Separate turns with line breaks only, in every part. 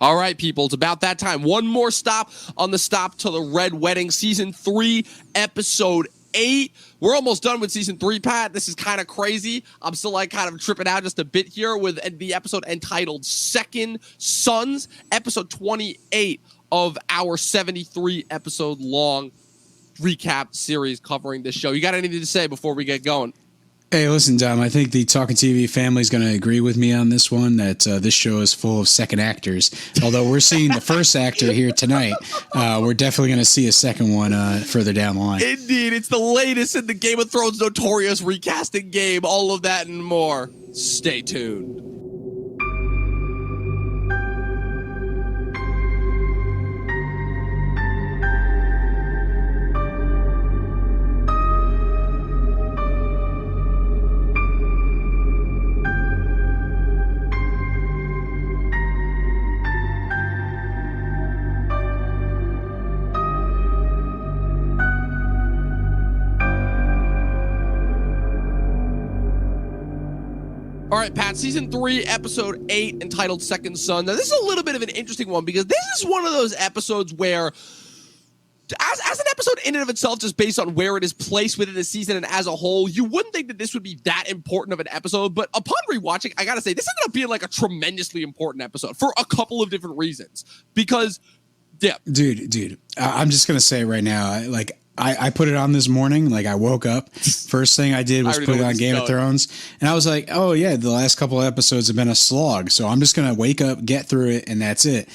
All right, people, it's about that time. One more stop on the Stop to the Red Wedding, Season 3, Episode 8. We're almost done with Season 3, Pat. This is kind of crazy. I'm still kind of tripping out just a bit here with the episode entitled Second Sons, Episode 28 of our 73-episode long recap series covering this show. You got anything to say before we get going?
Hey, listen, Dom, I think the Talkin TV family is going to agree with me on this one, that this show is full of second actors. Although we're seeing the first actor here tonight, we're definitely going to see a second one further down the line.
Indeed, it's the latest in the Game of Thrones notorious recasting game. All of that and more. Stay tuned. All right, Pat, Season 3, Episode 8, entitled Second Son. Now, this is a little bit of an interesting one because this is one of those episodes where, as an episode in and of itself, just based on where it is placed within the season and as a whole, you wouldn't think that this would be that important of an episode. But upon rewatching, I got to say, this ended up being like a tremendously important episode for a couple of different reasons. Because, yeah.
Dude, I'm just going to say right now, I put it on this morning. I woke up. First thing I did was put it on Game of Thrones. And I was like, oh, yeah, the last couple of episodes have been a slog. So I'm just going to wake up, get through it, and that's it.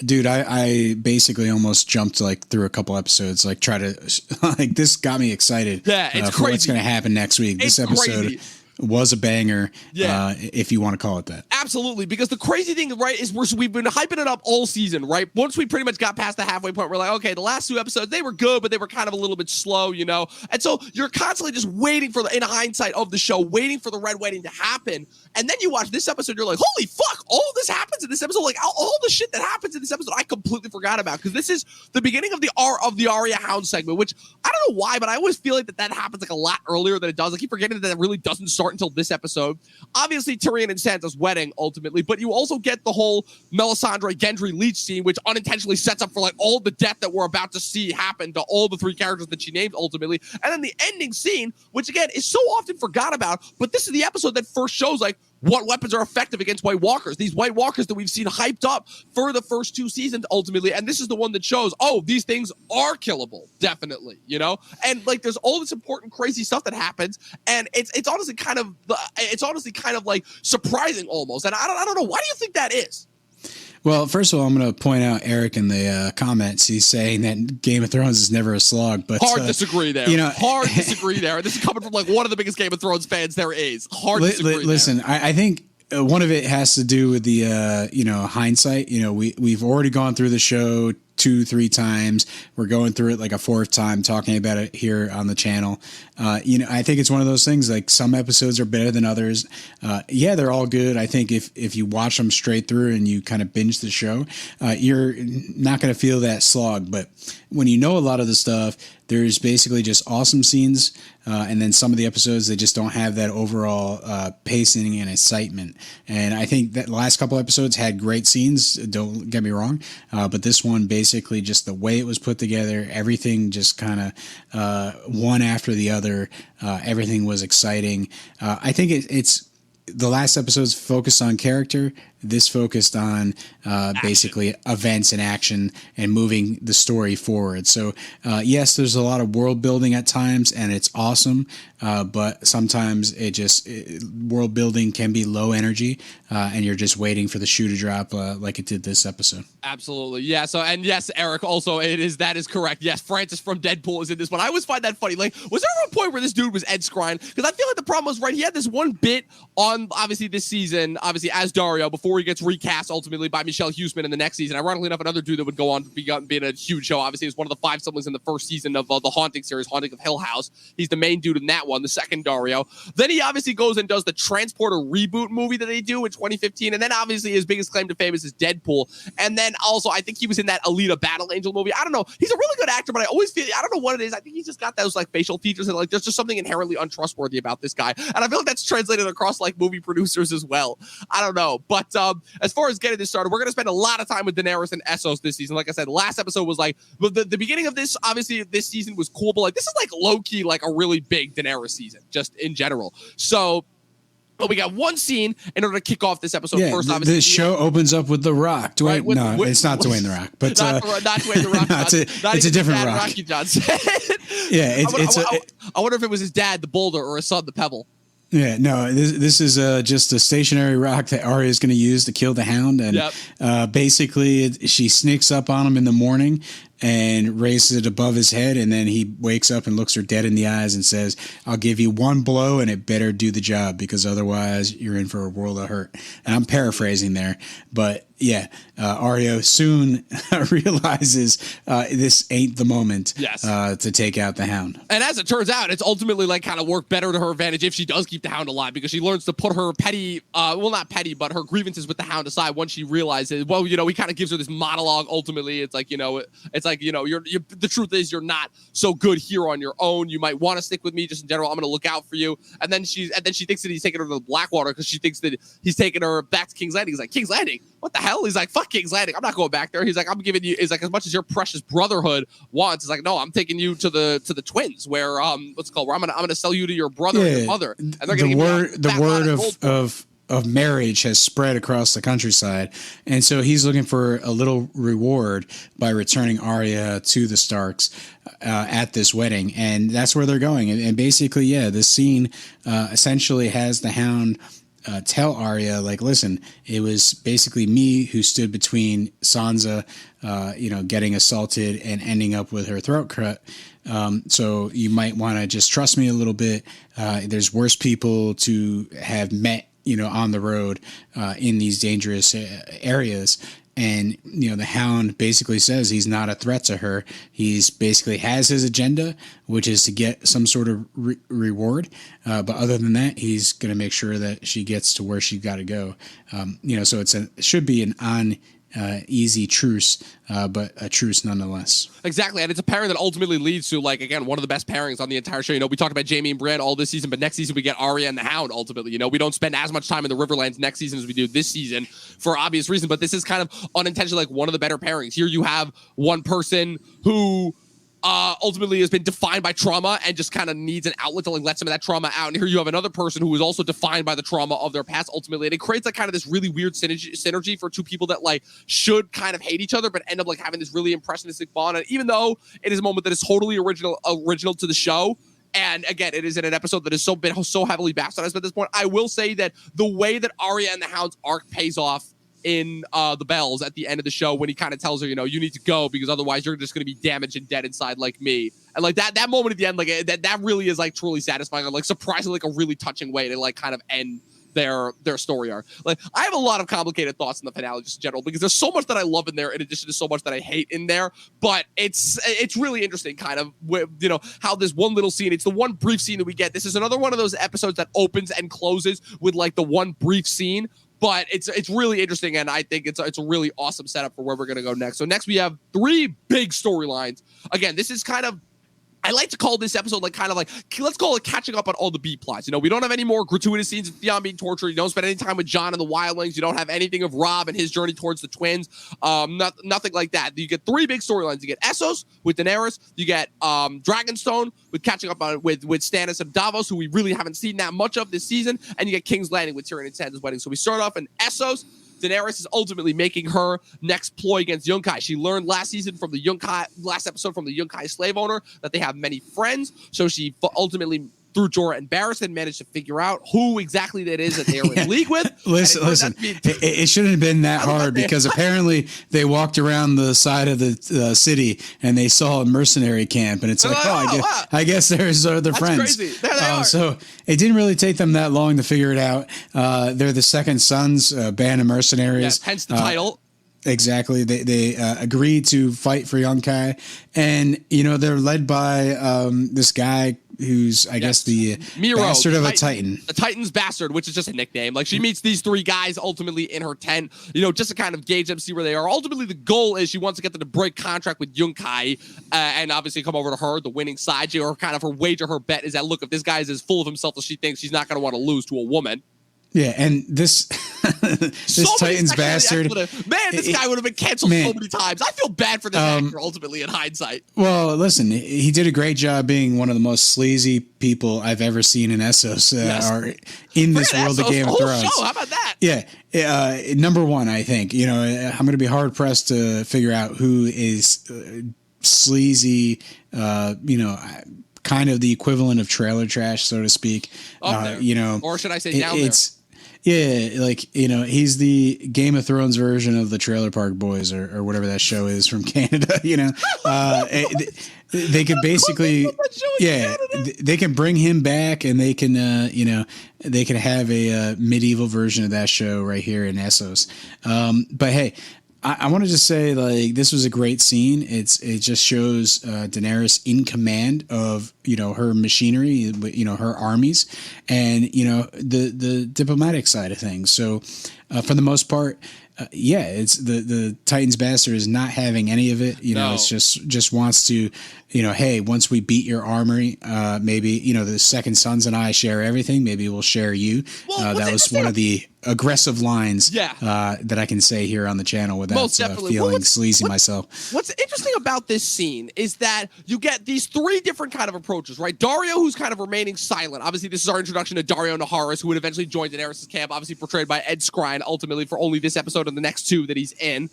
Dude, I basically almost jumped through a couple episodes, try to this got me excited.
Yeah, it's
for
crazy.
What's going to happen next week. This episode
crazy.
Was a banger, if you want to call it that.
Absolutely, because the crazy thing, right, is we've been hyping it up all season, right? Once we pretty much got past the halfway point, we're like, okay, the last two episodes, they were good, but they were kind of a little bit slow, you know? And so you're constantly just waiting for, in hindsight of the show, waiting for the Red Wedding to happen. And then you watch this episode, you're like, holy fuck, all of this happens in this episode. All the shit that happens in this episode, I completely forgot about, because this is the beginning of the Arya Hound segment, which I don't know why, but I always feel like that happens a lot earlier than it does. I keep forgetting that it really doesn't start until this episode. Obviously, Tyrion and Sansa's wedding, ultimately, but you also get the whole Melisandre Gendry Leech scene, which unintentionally sets up for all the death that we're about to see happen to all the three characters that she named, ultimately. And then the ending scene, which again is so often forgot about, but this is the episode that first shows what weapons are effective against White Walkers. These White Walkers that we've seen hyped up for the first two seasons, ultimately. And this is the one that shows, oh, these things are killable, definitely, you know? And there's all this important, crazy stuff that happens. And it's honestly kind of surprising almost. And I don't know. Why do you think that is?
Well, first of all, I'm going to point out Eric in the comments. He's saying that Game of Thrones is never a slog, but
hard disagree there. Hard disagree there. This is coming from one of the biggest Game of Thrones fans there is. Hard disagree.
Listen, I think one of it has to do with the hindsight. We've already gone through the show 2-3 times. We're going through it a fourth time, talking about it here on the channel. I think it's one of those things, some episodes are better than others. They're all good. I think if you watch them straight through and you kind of binge the show, you're not going to feel that slog. But when you know a lot of the stuff, there's basically just awesome scenes. And then some of the episodes, they just don't have that overall pacing and excitement. And I think that the last couple episodes had great scenes, don't get me wrong. But this one, basically just the way it was put together, everything just kind of one after the other. Everything was exciting. I think it's the last episode's focused on character. This focused on basically events and action and moving the story forward. So, yes, there's a lot of world building at times, and it's awesome. But sometimes world building can be low energy, and you're just waiting for the shoe to drop like it did this episode.
Absolutely. Yeah. So, and yes, Eric, also, that is correct. Yes, Francis from Deadpool is in this one. I always find that funny. Was there ever a point where this dude was Ed Skrein? Because I feel like the problem was, right, he had this one bit on, obviously, this season, obviously, as Dario, before he gets recast ultimately by Michelle Huseman in the next season. Ironically enough, another dude that would go on to being a huge show, obviously, is one of the 5 siblings in the first season of the Haunting series, Haunting of Hill House. He's the main dude in that one, the second Dario. Then he obviously goes and does the Transporter reboot movie that they do in 2015. And then obviously his biggest claim to fame is his Deadpool. And then also, I think he was in that Alita Battle Angel movie. I don't know. He's a really good actor, but I always feel, I don't know what it is. I think he's just got those facial features and there's just something inherently untrustworthy about this guy. And I feel like that's translated across movie producers as well. I don't know. But as far as getting this started, we're going to spend a lot of time with Daenerys and Essos this season. Like I said, last episode was like, the beginning of this, obviously, this season was cool, but like this is like low-key, like a really big Daenerys season, just in general. So, but we got one scene in order to kick off this episode. First, obviously,
the show opens up with The Rock. It's not Dwayne The Rock, but
not Dwayne The Rock.
It's a different Rock.
Rocky Johnson.
Yeah,
I wonder if it was his dad, the Boulder, or his son, the Pebble.
Yeah, no, this is just a stationary rock that Arya is going to use to kill the Hound, and basically she sneaks up on him in the morning and raises it above his head, and then he wakes up and looks her dead in the eyes and says, "I'll give you one blow, and it better do the job, because otherwise you're in for a world of hurt." And I'm paraphrasing there, but yeah, Arya soon realizes this ain't the moment to take out the Hound.
And as it turns out, it's ultimately like kind of worked better to her advantage if she does keep the Hound alive, because she learns to put her petty, well, not petty, but her grievances with the Hound aside once she realizes, well, you know, he kind of gives her this monologue. Ultimately, it's like, you know, you're the truth is you're not so good here on your own. You might want to stick with me just in general. I'm going to look out for you. And then she thinks that he's taking her to the Blackwater because she thinks that he's taking her back to King's Landing. He's like, King's Landing? What the hell? He's like, fuck King's Landing. I'm not going back there. He's like, I'm giving you, it's like, as much as your precious brotherhood wants, it's like, no, I'm taking you to the twins where, what's it called? Where I'm going to sell you to your brother and your mother. And they're going to
the word of marriage has spread across the countryside. And so he's looking for a little reward by returning Arya to the Starks at this wedding. And that's where they're going. And basically, this scene essentially has the Hound tell Arya, like, listen, it was basically me who stood between Sansa, getting assaulted and ending up with her throat cut. So you might want to just trust me a little bit. There's worse people to have met, on the road in these dangerous areas. And, the Hound basically says he's not a threat to her. He's basically has his agenda, which is to get some sort of reward. But other than that, he's going to make sure that she gets to where she got to go. So it should be an easy truce, but a truce nonetheless.
Exactly, and it's a pairing that ultimately leads to, like, again, one of the best pairings on the entire show. We talked about Jaime and Brienne all this season, but next season we get Arya and the Hound. Ultimately, we don't spend as much time in the Riverlands next season as we do this season for obvious reasons. But this is kind of unintentionally like one of the better pairings. Here you have one person who ultimately has been defined by trauma and just kind of needs an outlet to like let some of that trauma out. And here you have another person who is also defined by the trauma of their past ultimately. And it creates like kind of this really weird synergy for two people that like should kind of hate each other, but end up like having this really impressionistic bond. And even though it is a moment that is totally original to the show, and again, it is in an episode that has been so heavily bastardized at this point, I will say that the way that Arya and the Hound's arc pays off in the Bells at the end of the show when he kind of tells her, you need to go because otherwise you're just going to be damaged and dead inside like me. And like that moment at the end, like that really is like truly satisfying and like surprisingly like a really touching way to like kind of end their story arc. Like I have a lot of complicated thoughts in the finale just in general because there's so much that I love in there in addition to so much that I hate in there, but it's really interesting kind of how this one little scene, it's the one brief scene that we get. This is another one of those episodes that opens and closes with like the one brief scene. But it's really interesting, and I think it's a really awesome setup for where we're going to go next. So next we have three big storylines. Again, this is kind of, I like to call this episode like kind of like, let's call it catching up on all the B plots. We don't have any more gratuitous scenes of Theon being tortured. You don't spend any time with Jon and the wildlings. You don't have anything of Robb and his journey towards the twins. Nothing like that. You get three big storylines. You get Essos with Daenerys. You get Dragonstone with catching up on with Stannis and Davos, who we really haven't seen that much of this season. And you get King's Landing with Tyrion and Sansa's wedding. So we start off in Essos. Daenerys is ultimately making her next ploy against Yunkai. She learned last episode from the Yunkai slave owner that they have many friends. So she ultimately, through Jorah and Barristan, managed to figure out who exactly that is that they are in league with.
Listen, it shouldn't have been that hard because apparently they walked around the side of the city and they saw a mercenary camp, and it's like, I guess there's other friends.
Crazy. There they are.
So it didn't really take them that long to figure it out. They're the Second Sons, band of mercenaries.
Yes, hence the title.
Exactly. They agreed to fight for Yunkai, and they're led by this guy who's I guess the
Miro,
bastard of a Titan.
A Titan's bastard, which is just a nickname. Like she meets these three guys ultimately in her tent, just to kind of gauge them, see where they are. Ultimately, the goal is she wants to get them to break contract with Yunkai and obviously come over to her, the winning side. Or kind of her wager, her bet is that, look, if this guy is as full of himself as she thinks, she's not going to want to lose to a woman.
Yeah, and this this Titans bastard,
man, this guy would have been canceled so many times. I feel bad for this actor ultimately in hindsight.
Well, listen, he did a great job being one of the most sleazy people I've ever seen in Essos or in this world of Game of Thrones.
Show. How about that?
Yeah, number one, I think. You know, I'm going to be hard pressed to figure out who is sleazy. You know, kind of the equivalent of trailer trash, so to speak. You know,
or should I say down there?
Yeah, like, you know, he's the Game of Thrones version of the Trailer Park Boys or whatever that show is from Canada, you know. They could basically, they can bring him back and they can, you know, they can have a medieval version of that show right here in Essos. But hey, I want to just say, like, this was a great scene. It just shows Daenerys in command of, you know, her machinery, you know, her armies, and, you know, the diplomatic side of things. So for the most part, it's the Titans bastard is not having any of it. You know, it's just wants to, you know, hey, once we beat your armory, maybe, you know, the Second Sons and I share everything. Maybe we'll share you. Well, that was one of the aggressive lines that I can say here on the channel without feeling sleazy myself.
What's interesting about this scene is that you get these three different kind of approaches, right? Dario, who's kind of remaining silent. Obviously, this is our introduction to Dario Naharis, who would eventually join Daenerys' camp, obviously portrayed by Ed Skrein, ultimately for only this episode and the next two that he's in,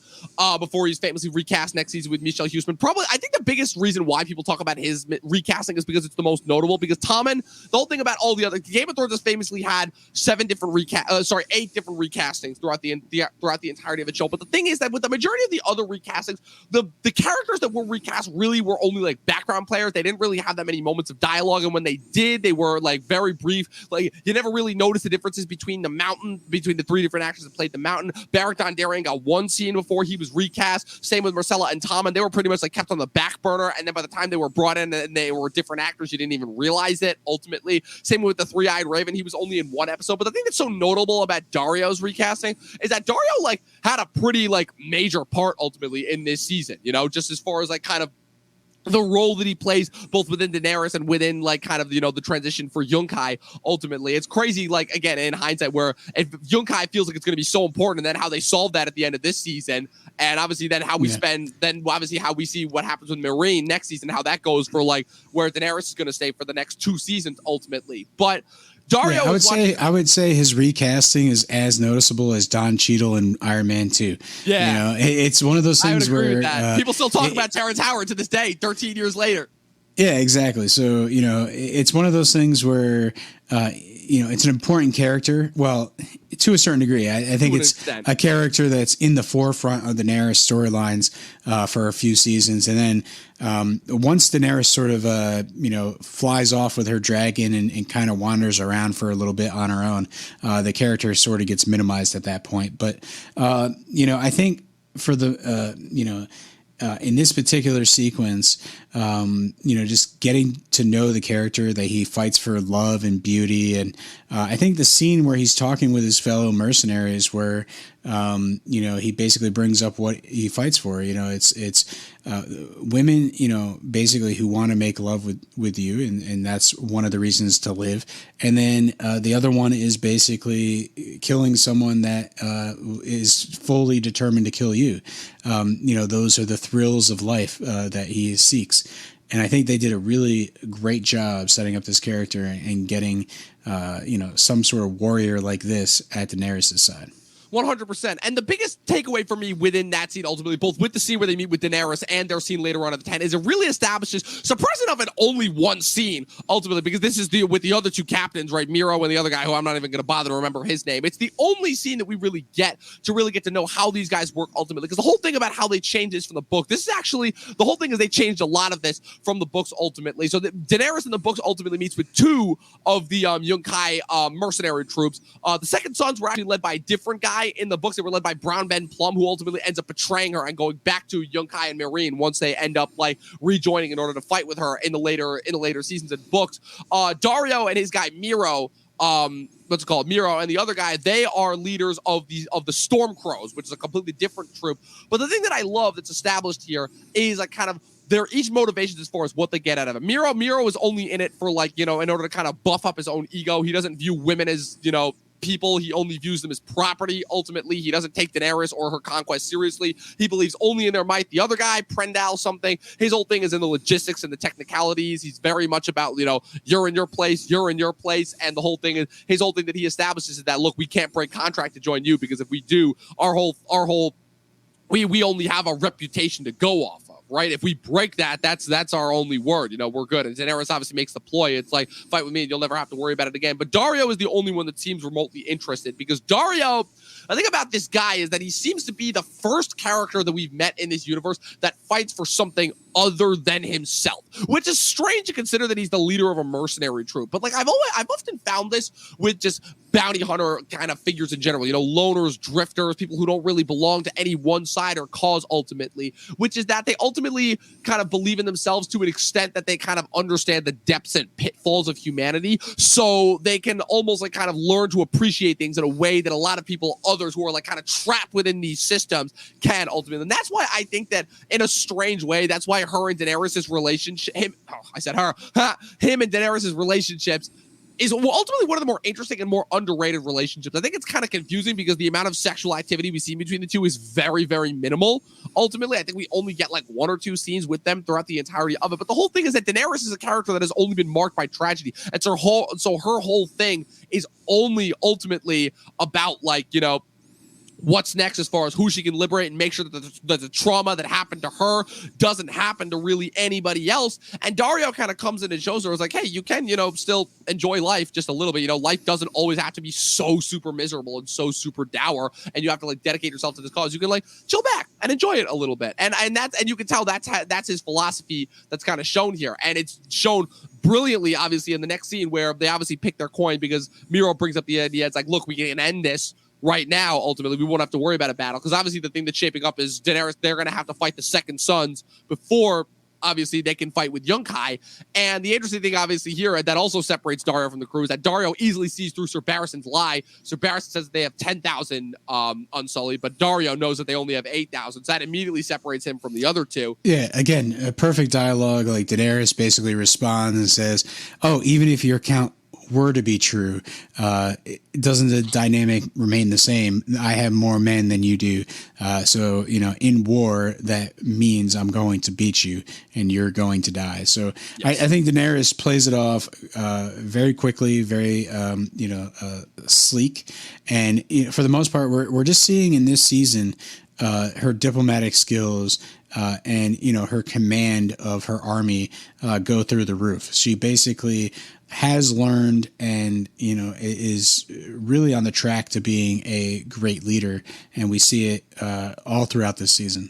before he's famously recast next season with Michelle Huisman. Probably, I think the biggest reason why people talk about his recasting is because it's the most notable, because Tommen, the whole thing about all the other, Game of Thrones has famously had 8 different recastings throughout the entirety of the show. But the thing is that with the majority of the other recastings, the characters that were recast really were only like background players. They didn't really have that many moments of dialogue, and when they did, they were like very brief. Like, you never really noticed the differences between the three different actors that played the Mountain. Beric Dondarrion got one scene before he was recast. Same with Marcella and Tommen. They were pretty much like kept on the back burner, and then by the time they were brought in and they were different actors, you didn't even realize it ultimately. Same with the Three-Eyed Raven. He was only in one episode. But the thing that's so notable about Dario's recasting is that Dario like had a pretty like major part ultimately in this season, you know, just as far as like kind of the role that he plays both within Daenerys and within like kind of, you know, the transition for Yunkai. Ultimately, it's crazy, like, again, in hindsight, where if Yunkai feels like it's going to be so important, and then how they solve that at the end of this season, and obviously then how we how we see what happens with Meereen next season, how that goes for like where Daenerys is going to stay for the next 2 seasons ultimately. But Dario,
I would say his recasting is as noticeable as Don Cheadle in Iron Man 2.
Yeah,
you know, it's one of those things where
people still talk about Terrence Howard to this day, 13 years later.
Yeah, exactly. So, you know, it's one of those things where, you know, it's an important character. Well, to a certain degree, I think it's a character that's in the forefront of the Daenerys storylines for a few seasons. And then once Daenerys sort of, you know, flies off with her dragon and kind of wanders around for a little bit on her own, the character sort of gets minimized at that point. But, you know, I think for the, you know, in this particular sequence, you know, just getting to know the character, that he fights for love and beauty. And I think the scene where he's talking with his fellow mercenaries, where, you know, he basically brings up what he fights for. You know, it's women, you know, basically who want to make love with you. And that's one of the reasons to live. And then the other one is basically killing someone that is fully determined to kill you. You know, those are the thrills of life that he seeks. And I think they did a really great job setting up this character and getting, you know, some sort of warrior like this at Daenerys' side.
100%. And the biggest takeaway for me within that scene, ultimately, both with the scene where they meet with Daenerys and their scene later on at the 10, is it really establishes, surprising enough, in only one scene, ultimately, because this is with the other two captains, right? Miro and the other guy, who I'm not even going to bother to remember his name. It's the only scene that we really get to know how these guys work ultimately. Because the whole thing about how they change this from the book, this is actually, the whole thing is they changed a lot of this from the books ultimately. So Daenerys in the books ultimately meets with 2 of the Yunkai mercenary troops. The Second Sons were actually led by a different guy. In the books, they were led by Brown Ben Plum, who ultimately ends up betraying her and going back to Yunkai and Meereen once they end up like rejoining in order to fight with her in the later seasons and books. Dario and his guy Miro, what's it called? Miro and the other guy, they are leaders of the Storm Crows, which is a completely different troop. But the thing that I love that's established here is like kind of their each motivations as far as what they get out of it. Miro is only in it for, like, you know, in order to kind of buff up his own ego. He doesn't view women as, you know, people. He only views them as property. Ultimately, he doesn't take Daenerys or her conquest seriously. He believes only in their might. The other guy, Prendal something, his whole thing is in the logistics and the technicalities. He's very much about, you're in your place, and the whole thing is, his whole thing that he establishes is that, look, we can't break contract to join you, because if we do, we only have a reputation to go off of, right? If we break that, that's our only word. We're good. And Daenerys obviously makes the ploy. It's like, fight with me and you'll never have to worry about it again. But Daario is the only one that seems remotely interested, because Daario, the thing about this guy is that he seems to be the first character that we've met in this universe that fights for something other than himself, which is strange to consider that he's the leader of a mercenary troop. But I've often found this with just bounty hunter kind of figures in general, loners, drifters, people who don't really belong to any one side or cause ultimately, which is that they ultimately kind of believe in themselves to an extent that they kind of understand the depths and pitfalls of humanity, so they can almost kind of learn to appreciate things in a way that a lot of people, others who are kind of trapped within these systems, can ultimately. And that's why I think that in a strange way, that's why her and Daenerys' relationship, him and Daenerys' relationships is ultimately one of the more interesting and more underrated relationships. I think it's kind of confusing because the amount of sexual activity we see between the two is very, very minimal. Ultimately, I think we only get 1 or 2 scenes with them throughout the entirety of it. But the whole thing is that Daenerys is a character that has only been marked by tragedy. And so her whole thing is only ultimately about what's next as far as who she can liberate and make sure that the trauma that happened to her doesn't happen to really anybody else. And Daario kind of comes in and shows her, hey, you can, still enjoy life just a little bit. Life doesn't always have to be so super miserable and so super dour, and you have to dedicate yourself to this cause. You can chill back and enjoy it a little bit. And you can tell that's his philosophy that's kind of shown here. And it's shown brilliantly, obviously, in the next scene where they obviously pick their coin, because Miro brings up the idea. It's look, we can end this right now. Ultimately, we won't have to worry about a battle, because obviously the thing that's shaping up is Daenerys, they're going to have to fight the Second Sons before obviously they can fight with Yunkai. And the interesting thing obviously here that also separates Daario from the crew is that Daario easily sees through Sir Barristan's lie. Sir Barristan says they have 10,000 Unsullied, but Daario knows that they only have 8,000. So that immediately separates him from the other two.
Yeah, again, a perfect dialogue. Daenerys basically responds and says, oh, even if your count were to be true, doesn't the dynamic remain the same? I have more men than you do. So, in war, that means I'm going to beat you and you're going to die. So yes. I think Daenerys plays it off very quickly, very, sleek. And for the most part, we're just seeing in this season her diplomatic skills and, her command of her army go through the roof. She basically has learned and, is really on the track to being a great leader. And we see it all throughout this season.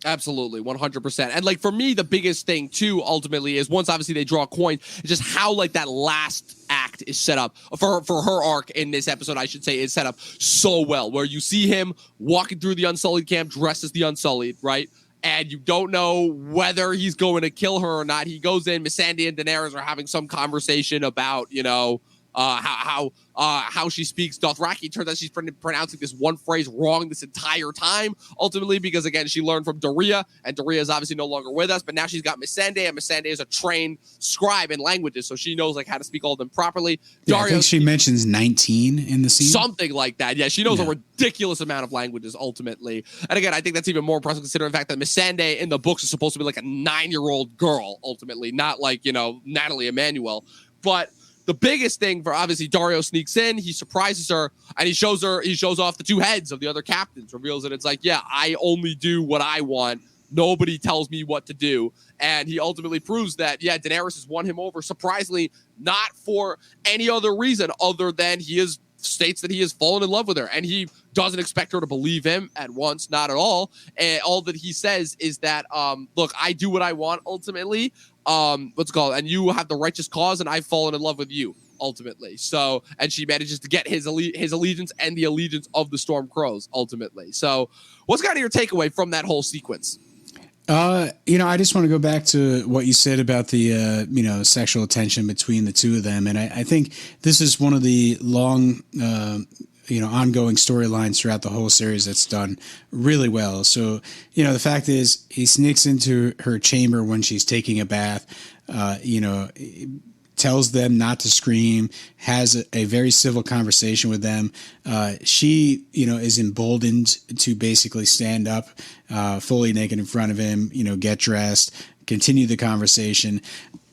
Absolutely, 100%. And for me, the biggest thing too, ultimately, is once obviously they draw a coin, it's just how that last act is set up for her arc in this episode, I should say, is set up so well, where you see him walking through the Unsullied camp dressed as the Unsullied, right? And you don't know whether he's going to kill her or not. He goes in, Missandei and Daenerys are having some conversation about, how she speaks Dothraki. Turns out she's pronouncing this one phrase wrong this entire time, ultimately, because, again, she learned from Doria, and Doria is obviously no longer with us, but now she's got Missandei, and Missandei is a trained scribe in languages, so she knows, how to speak all of them properly.
Yeah, I think she mentions 19 in the scene.
Something like that. Yeah, she knows a ridiculous amount of languages, ultimately. And, again, I think that's even more impressive considering the fact that Missandei in the books is supposed to be a 9-year-old girl, ultimately, not Natalie Emmanuel. But the biggest thing for obviously Daario sneaks in, he surprises her, and he shows off the 2 heads of the other captains, reveals that it's I only do what I want. Nobody tells me what to do. And he ultimately proves that, Daenerys has won him over, surprisingly, not for any other reason other than states that he has fallen in love with her. And he doesn't expect her to believe him at once, not at all. And all that he says is that, look, I do what I want ultimately. And you have the righteous cause, and I've fallen in love with you ultimately. So, and she manages to get his allegiance and the allegiance of the Storm Crows ultimately. So, what's kind of your takeaway from that whole sequence?
I just want to go back to what you said about the, sexual tension between the two of them. And I think this is one of the long, ongoing storylines throughout the whole series that's done really well. So, the fact is he sneaks into her chamber when she's taking a bath, tells them not to scream, has a very civil conversation with them. She, is emboldened to basically stand up fully naked in front of him, get dressed, continue the conversation.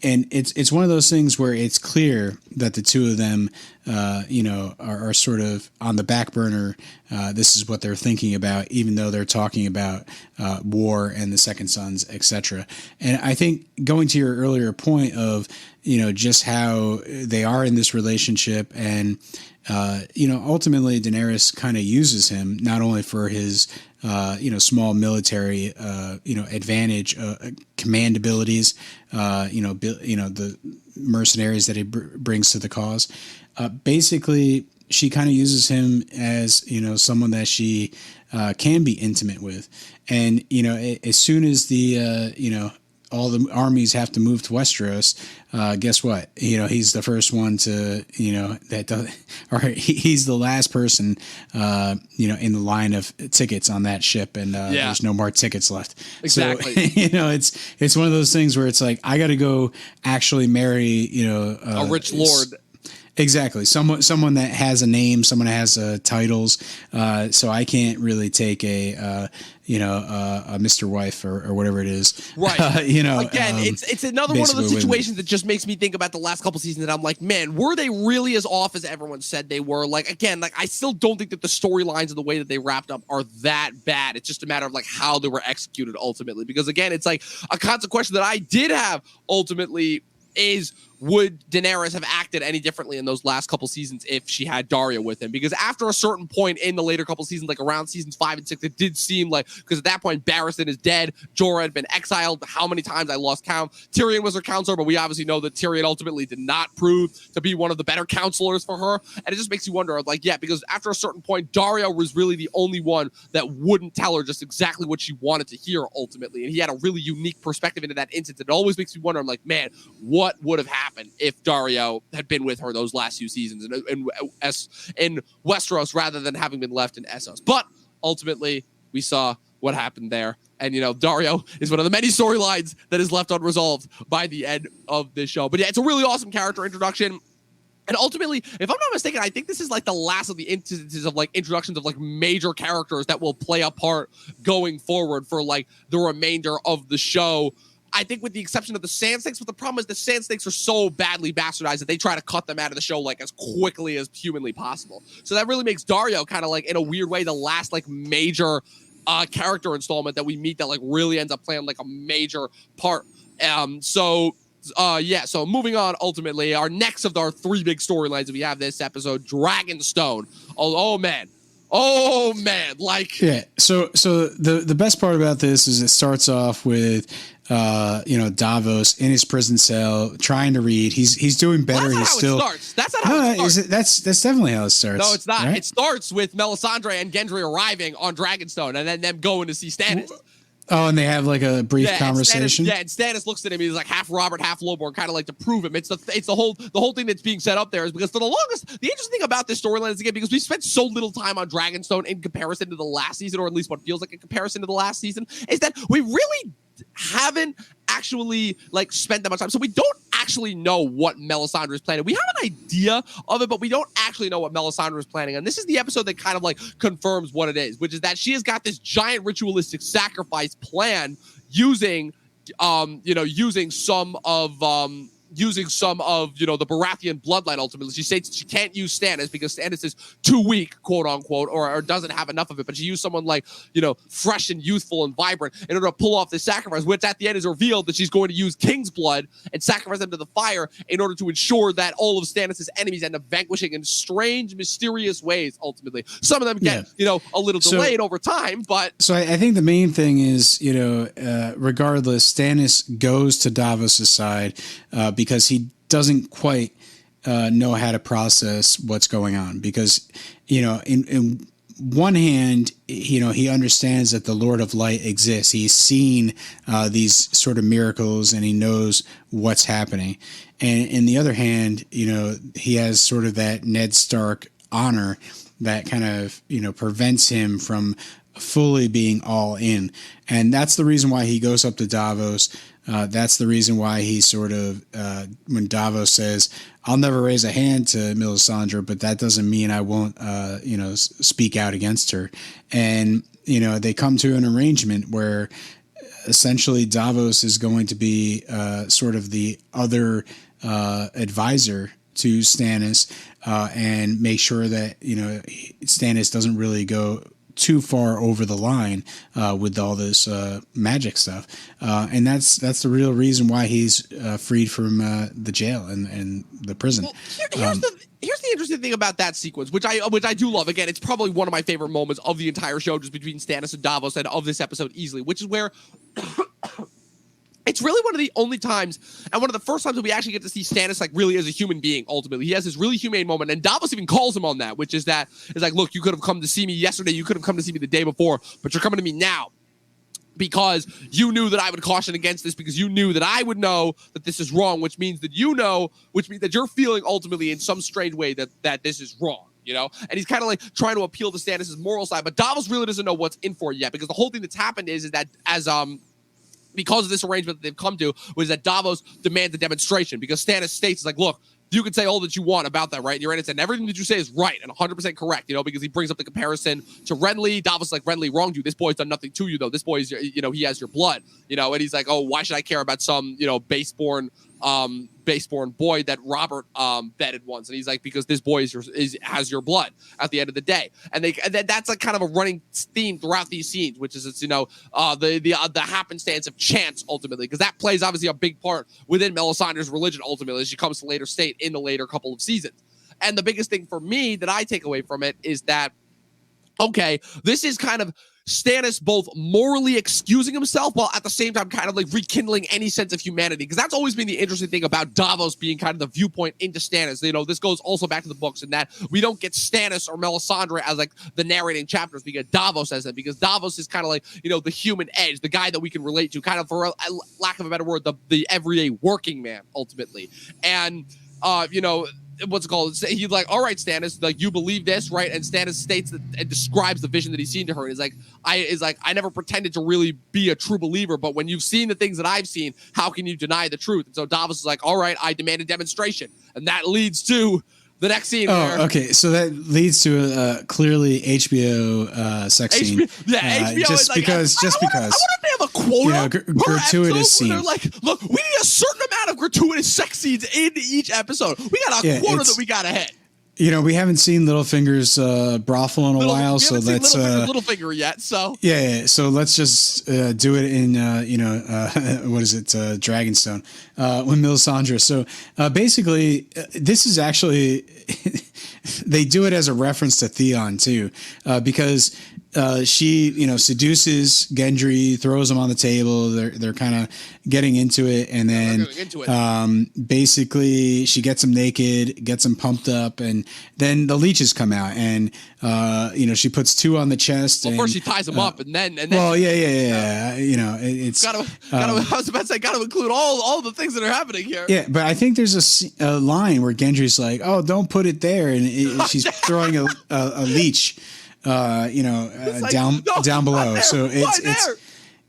And it's one of those things where it's clear that the two of them, are sort of on the back burner. This is what they're thinking about, even though they're talking about war and the Second Sons, etc. And I think going to your earlier point of, just how they are in this relationship and, ultimately Daenerys kind of uses him not only for his, small military, advantage, command abilities, the mercenaries that he brings to the cause. Basically, she kind of uses him as, someone that she can be intimate with. And, as soon as the, all the armies have to move to Westeros, guess what? He's the first one to, he's the last person, in the line of tickets on that ship, and there's no more tickets left.
Exactly.
So, it's one of those things where it's like, I got to go actually marry,
a rich lord.
Exactly. Someone that has a name, someone that has titles. So I can't really take a Mr. Wife or whatever it is.
Right. Again, it's another one of those situations that just makes me think about the last couple seasons, and I'm like, man, were they really as off as everyone said they were? Like, again, I still don't think that the storylines and the way that they wrapped up are that bad. It's just a matter of how they were executed ultimately. Because again, it's like a constant question that I did have ultimately is, would Daenerys have acted any differently in those last couple seasons if she had Daario with him? Because after a certain point in the later couple seasons, around seasons 5 and 6, it did seem because at that point, Barristan is dead. Jorah had been exiled. How many times I lost count. Tyrion was her counselor, but we obviously know that Tyrion ultimately did not prove to be one of the better counselors for her. And it just makes you wonder, because after a certain point, Daario was really the only one that wouldn't tell her just exactly what she wanted to hear ultimately. And he had a really unique perspective into that instance. It always makes me wonder, I'm like, man, what would have happened if Daario had been with her those last few seasons in Westeros rather than having been left in Essos? But ultimately, we saw what happened there. And, Daario is one of the many storylines that is left unresolved by the end of this show. But yeah, it's a really awesome character introduction. And ultimately, if I'm not mistaken, I think this is the last of the instances of introductions of major characters that will play a part going forward for the remainder of the show. I think with the exception of the Sand Snakes, but the problem is the Sand Snakes are so badly bastardized that they try to cut them out of the show as quickly as humanly possible. So that really makes Daario kind of in a weird way the last major character installment that we meet that really ends up playing a major part. So moving on, ultimately, our next of our 3 big storylines that we have this episode, Dragonstone. Oh man.
Yeah. So the best part about this is it starts off with Davos in his prison cell trying to read. He's doing better.
Well, that's not how it starts. That's not how it starts.
That's definitely how it starts.
No, it's not.
Right?
It starts with Melisandre and Gendry arriving on Dragonstone and then them going to see Stannis.
Oh, and they have a brief conversation.
And Stannis looks at him. He's half Robert, half Lowborn, kind of to prove him. It's the whole thing that's being set up there is because for the longest, the interesting thing about this storyline is again because we spent so little time on Dragonstone in comparison to the last season, or at least what feels like a comparison to the last season, is that we really haven't actually spent that much time. So we don't actually know what Melisandre is planning. We have an idea of it, but we don't actually know what Melisandre is planning. And this is the episode that kind of confirms what it is, which is that she has got this giant ritualistic sacrifice plan using some of the Baratheon bloodline. Ultimately, she states she can't use Stannis because Stannis is too weak, quote unquote, or doesn't have enough of it. But she used someone fresh and youthful and vibrant in order to pull off this sacrifice, which at the end is revealed that she's going to use King's blood and sacrifice them to the fire in order to ensure that all of Stannis' enemies end up vanquishing in strange, mysterious ways. Ultimately, some of them get a little delayed over time, but
so I think the main thing is regardless, Stannis goes to Davos' side because he doesn't quite know how to process what's going on. Because, in one hand, he understands that the Lord of Light exists. He's seen these sort of miracles and he knows what's happening. And in the other hand, he has sort of that Ned Stark honor that kind of, prevents him from fully being all in. And that's the reason why he goes up to Davos. That's the reason why he sort of, when Davos says, I'll never raise a hand to Melisandre, but that doesn't mean I won't, speak out against her. And, they come to an arrangement where essentially Davos is going to be sort of the other advisor to Stannis and make sure that, Stannis doesn't really go too far over the line with all this magic stuff. And that's the real reason why he's freed from the jail and the prison.
Well, here's the interesting thing about that sequence, which I do love. Again, it's probably one of my favorite moments of the entire show, just between Stannis and Davos, and of this episode easily, which is where it's really one of the only times, and one of the first times that we actually get to see Stannis like really as a human being. Ultimately, he has this really humane moment, and Davos even calls him on that, which is that it's like, look, you could have come to see me yesterday, you could have come to see me the day before, but you're coming to me now because you knew that I would caution against this, because you knew that I would know that this is wrong, which means that which means that you're feeling ultimately in some strange way that this is wrong. And he's kind of like trying to appeal to Stannis' moral side, but Davos really doesn't know what's in for it yet, because the whole thing that's happened is that because of this arrangement that they've come to, was that Davos demands a demonstration, because Stannis states, like, look, you can say all that you want about that, right? And you're innocent, and everything that you say is right and 100% correct, because he brings up the comparison to Renly. Davos is like, Renly wronged you. This boy's done nothing to you, though. This boy is, he has your blood, and he's like, oh, why should I care about some, baseborn boy that Robert vetted once? And he's like, because this boy has your blood at the end of the day. And that's like kind of a running theme throughout these scenes, which is the happenstance of chance ultimately, because that plays obviously a big part within Melisandre's religion ultimately as she comes to later state in the later couple of seasons. And the biggest thing for me that I take away from it is that, okay, this is kind of Stannis both morally excusing himself while at the same time kind of like rekindling any sense of humanity, because that's always been the interesting thing about Davos being kind of the viewpoint into Stannis. This goes also back to the books, in that we don't get Stannis or Melisandre as like the narrating chapters. We get Davos as that, because Davos is kind of like, the human edge, the guy that we can relate to, kind of, for lack of a better word, the everyday working man ultimately. And what's it called? He's like, all right, Stannis, like, you believe this, right? And Stannis states that and describes the vision that he's seen to her. And is like, I never pretended to really be a true believer, but when you've seen the things that I've seen, how can you deny the truth? And so Davos is like, all right, I demand a demonstration. And that leads to the next scene.
Okay. So that leads to a clearly HBO sex scene.
Yeah, HBO
just
is like,
because.
I wonder if they have a quota.
Gratuitous scene.
They're like, look, we need a certain amount of gratuitous sex scenes in each episode. We got a quota that we got to hit.
We haven't seen Littlefinger's brothel in a while, so let's
Littlefinger yet. So
so let's just do it in what is it, Dragonstone with Melisandre. So basically, this is actually they do it as a reference to Theon too, because she seduces Gendry, throws him on the table. They're kind of getting into it, and then basically she gets him naked, gets him pumped up, and then the leeches come out, and she puts two on the chest.
Well, first she ties him up, and then
well, yeah. It's
gotta. I was about to say, gotta include all the things that are happening here.
Yeah, but I think there's a line where Gendry's like, "Oh, don't put it there," and she's throwing a leech. Down below. So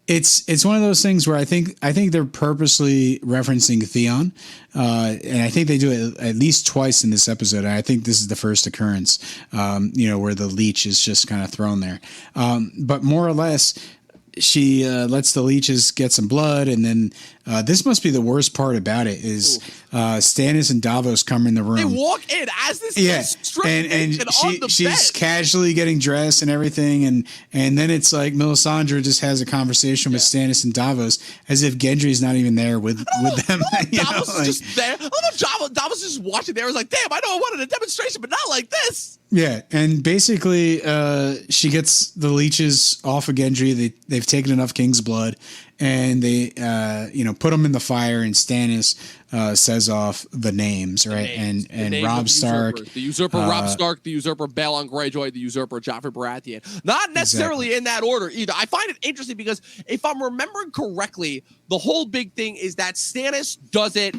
it's one of those things where I think they're purposely referencing Theon, and I think they do it at least twice in this episode. And I think this is the first occurrence, where the leech is just kind of thrown there. But more or less, she lets the leeches get some blood, and then this must be the worst part about it is Stannis and Davos come in the room.
They walk in as this
and she's casually getting dressed and everything, and then it's like Melisandre just has a conversation with Stannis and Davos as if Gendry's not even there with them.
Davos is just there. Davos is just watching there. I was like, damn, I know I wanted a demonstration, but not like this.
Yeah, and basically she gets the leeches off of Gendry. They've taken enough King's blood, and they put them in the fire, and Stannis says off the names, right? And Robb Stark,
the usurper Robb Stark, the usurper Balon Greyjoy, the usurper Joffrey Baratheon. Not necessarily in that order either. I find it interesting because if I'm remembering correctly, the whole big thing is that Stannis does it.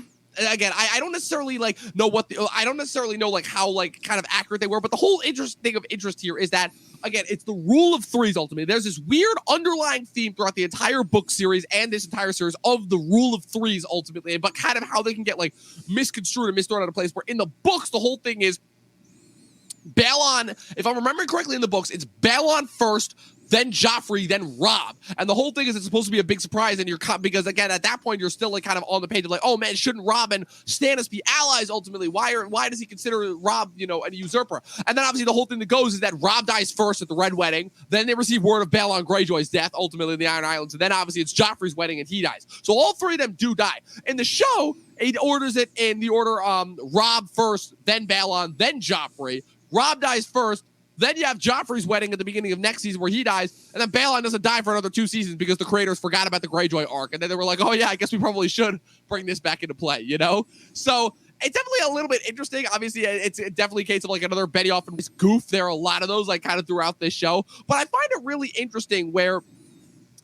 again, I don't necessarily like know I don't necessarily know like how like kind of accurate they were, but the whole thing of interest here is that, again, it's the rule of threes ultimately. There's this weird underlying theme throughout the entire book series and this entire series of the rule of threes ultimately, but kind of how they can get like misconstrued and misthrown out of place, where in the books, the whole thing is Balon, if I'm remembering correctly in the books, it's Balon first, then Joffrey, then Rob. And the whole thing is it's supposed to be a big surprise, and because again, at that point, you're still like kind of on the page of like, oh man, shouldn't Rob and Stannis be allies ultimately? Why does he consider Rob, a usurper? And then obviously the whole thing that goes is that Rob dies first at the Red Wedding, then they receive word of Balon Greyjoy's death, ultimately in the Iron Islands, and then obviously it's Joffrey's wedding and he dies. So all three of them do die. In the show, it orders it in the order Rob first, then Balon, then Joffrey. Rob dies first, then you have Joffrey's wedding at the beginning of next season where he dies, and then Balon doesn't die for another 2 seasons because the creators forgot about the Greyjoy arc, and then they were like, oh yeah, I guess we probably should bring this back into play, So it's definitely a little bit interesting. Obviously, it's definitely a case of like another Benioff and goof. There are a lot of those like kind of throughout this show, but I find it really interesting where,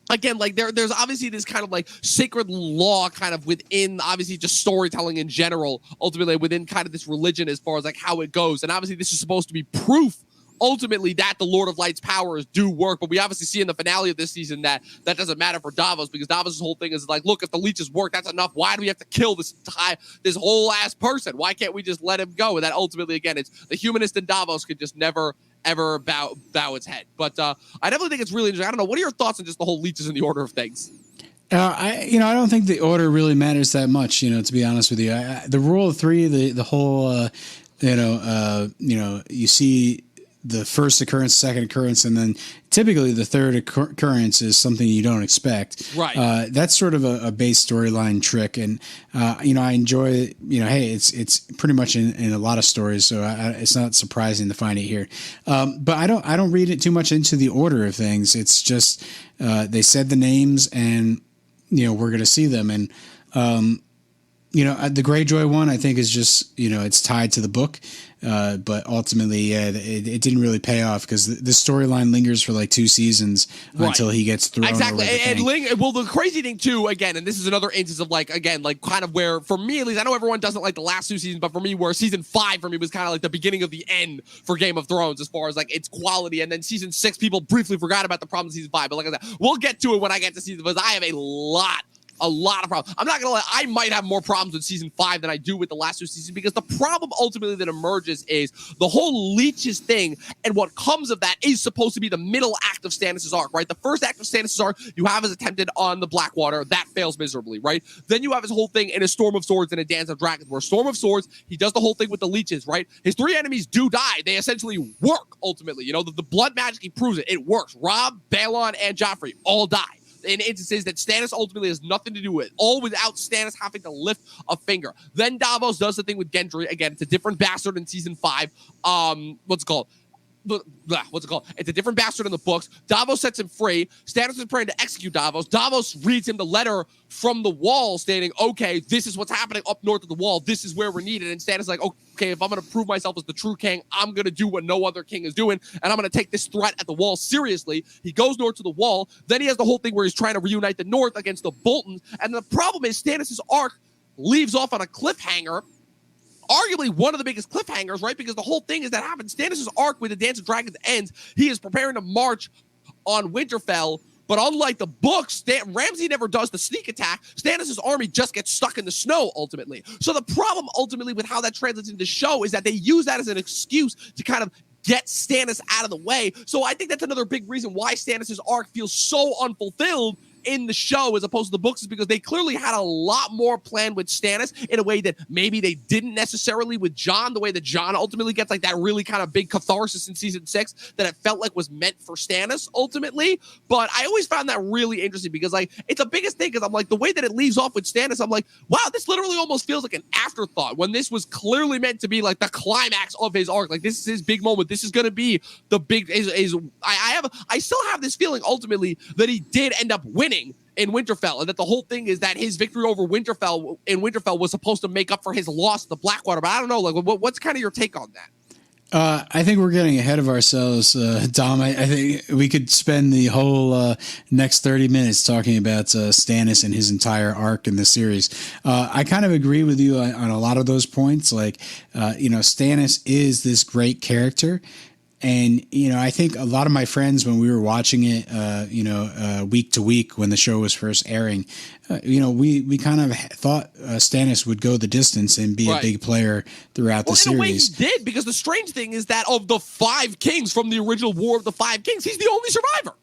again, like there's obviously this kind of like sacred law kind of within obviously just storytelling in general, ultimately within kind of this religion as far as like how it goes. And obviously this is supposed to be proof ultimately that the Lord of Light's powers do work. But we obviously see in the finale of this season that doesn't matter for Davos, because Davos' whole thing is like, look, if the leeches work, that's enough. Why do we have to kill this whole ass person? Why can't we just let him go? And that ultimately, again, it's the humanist in Davos could just never ever bow its head. But I definitely think it's really interesting. I don't know. What are your thoughts on just the whole leeches and the order of things?
I don't think the order really matters that much, to be honest with you. The rule of three, the whole, you see the first occurrence, second occurrence, and then typically the third occurrence is something you don't expect.
Right.
That's sort of a base storyline trick. And, I enjoy, hey, it's pretty much in a lot of stories. So it's not surprising to find it here. But I don't read it too much into the order of things. It's just, they said the names and, we're going to see them. And, the Greyjoy one, I think, is just, it's tied to the book. But ultimately, it didn't really pay off because the storyline lingers for like 2 seasons until he gets thrown.
Exactly.
Over
well, the crazy thing too, again, and this is another instance of like kind of where, for me at least, I know everyone doesn't like the last 2 seasons, but for me, where season 5 for me was kind of like the beginning of the end for Game of Thrones as far as like its quality. And then season 6, people briefly forgot about the problems of season 5. But like I said, we'll get to it when I get to season, because I have a lot of problems. I'm not gonna lie, I might have more problems with season 5 than I do with the last 2 seasons, because the problem ultimately that emerges is the whole leeches thing, and what comes of that is supposed to be the middle act of Stannis' arc, right? The first act of Stannis' arc you have is attempted on the Blackwater. That fails miserably, right? Then you have his whole thing in a Storm of Swords and a Dance of Dragons, where Storm of Swords, he does the whole thing with the leeches, right? His 3 enemies do die. They essentially work ultimately. The blood magic, he proves it. It works. Robb, Balon, and Joffrey all die in instances that Stannis ultimately has nothing to do with, all without Stannis having to lift a finger. Then Davos does the thing with Gendry. Again, it's a different bastard in season 5. What's it called? It's a different bastard in the books. Davos sets him free. Stannis is praying to execute Davos. Davos reads him the letter from the wall stating, okay, this is what's happening up north of the wall. This is where we're needed. And Stannis is like, okay, if I'm going to prove myself as the true king, I'm going to do what no other king is doing, and I'm going to take this threat at the wall seriously. He goes north to the wall. Then he has the whole thing where he's trying to reunite the north against the Boltons. And the problem is Stannis' arc leaves off on a cliffhanger, arguably one of the biggest cliffhangers, right? Because the whole thing is that happens. Stannis' arc with the Dance of Dragons ends. He is preparing to march on Winterfell, but unlike the books, Ramsay never does the sneak attack. Stannis' army just gets stuck in the snow, ultimately. So the problem, ultimately, with how that translates into the show is that they use that as an excuse to kind of get Stannis out of the way. So I think that's another big reason why Stannis' arc feels so unfulfilled in the show as opposed to the books, is because they clearly had a lot more planned with Stannis in a way that maybe they didn't necessarily with Jon, the way that Jon ultimately gets like that really kind of big catharsis in season 6 that it felt like was meant for Stannis ultimately. But I always found that really interesting because like it's the biggest thing, because I'm like, the way that it leaves off with Stannis, I'm like, wow, this literally almost feels like an afterthought when this was clearly meant to be like the climax of his arc. Like this is his big moment. This is going to be the big I still have this feeling ultimately that he did end up winning in Winterfell, and that the whole thing is that his victory over Winterfell was supposed to make up for his loss to the Blackwater. But I don't know, like, what's kind of your take on that?
I think we're getting ahead of ourselves, Dom. I think we could spend the whole next 30 minutes talking about Stannis and his entire arc in the series. I kind of agree with you on a lot of those points. Like, Stannis is this great character. And, I think a lot of my friends, when we were watching it, week to week when the show was first airing, we kind of thought Stannis would go the distance and be a big player throughout the series.
In a way he did, because the strange thing is that of the 5 kings from the original War of the Five Kings, he's the only survivor.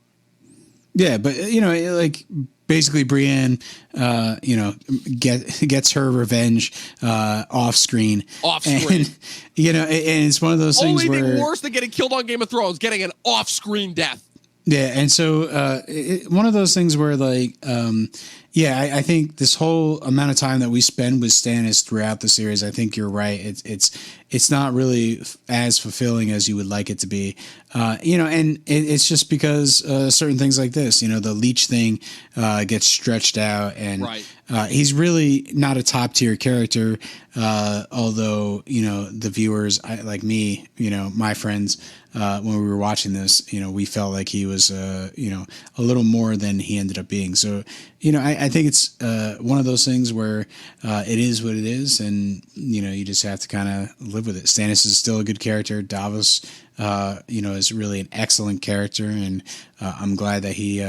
Yeah, but, basically Brienne, gets her revenge off screen. And, and it's one of those things where...
Only thing worse than getting killed on Game of Thrones, getting an off-screen death.
Yeah, and so one of those things where, like, I think this whole amount of time that we spend with Stannis throughout the series, I think you're right. It's not really as fulfilling as you would like it to be, and it's just because certain things like this, the leech thing gets stretched out, and he's really not a top tier character. Although the viewers, like me, my friends, when we were watching this, we felt like he was a little more than he ended up being. So I think it's one of those things where it is what it is, and you just have to kind of live with it. Stannis is still a good character. Davos, is really an excellent character, and I'm glad that he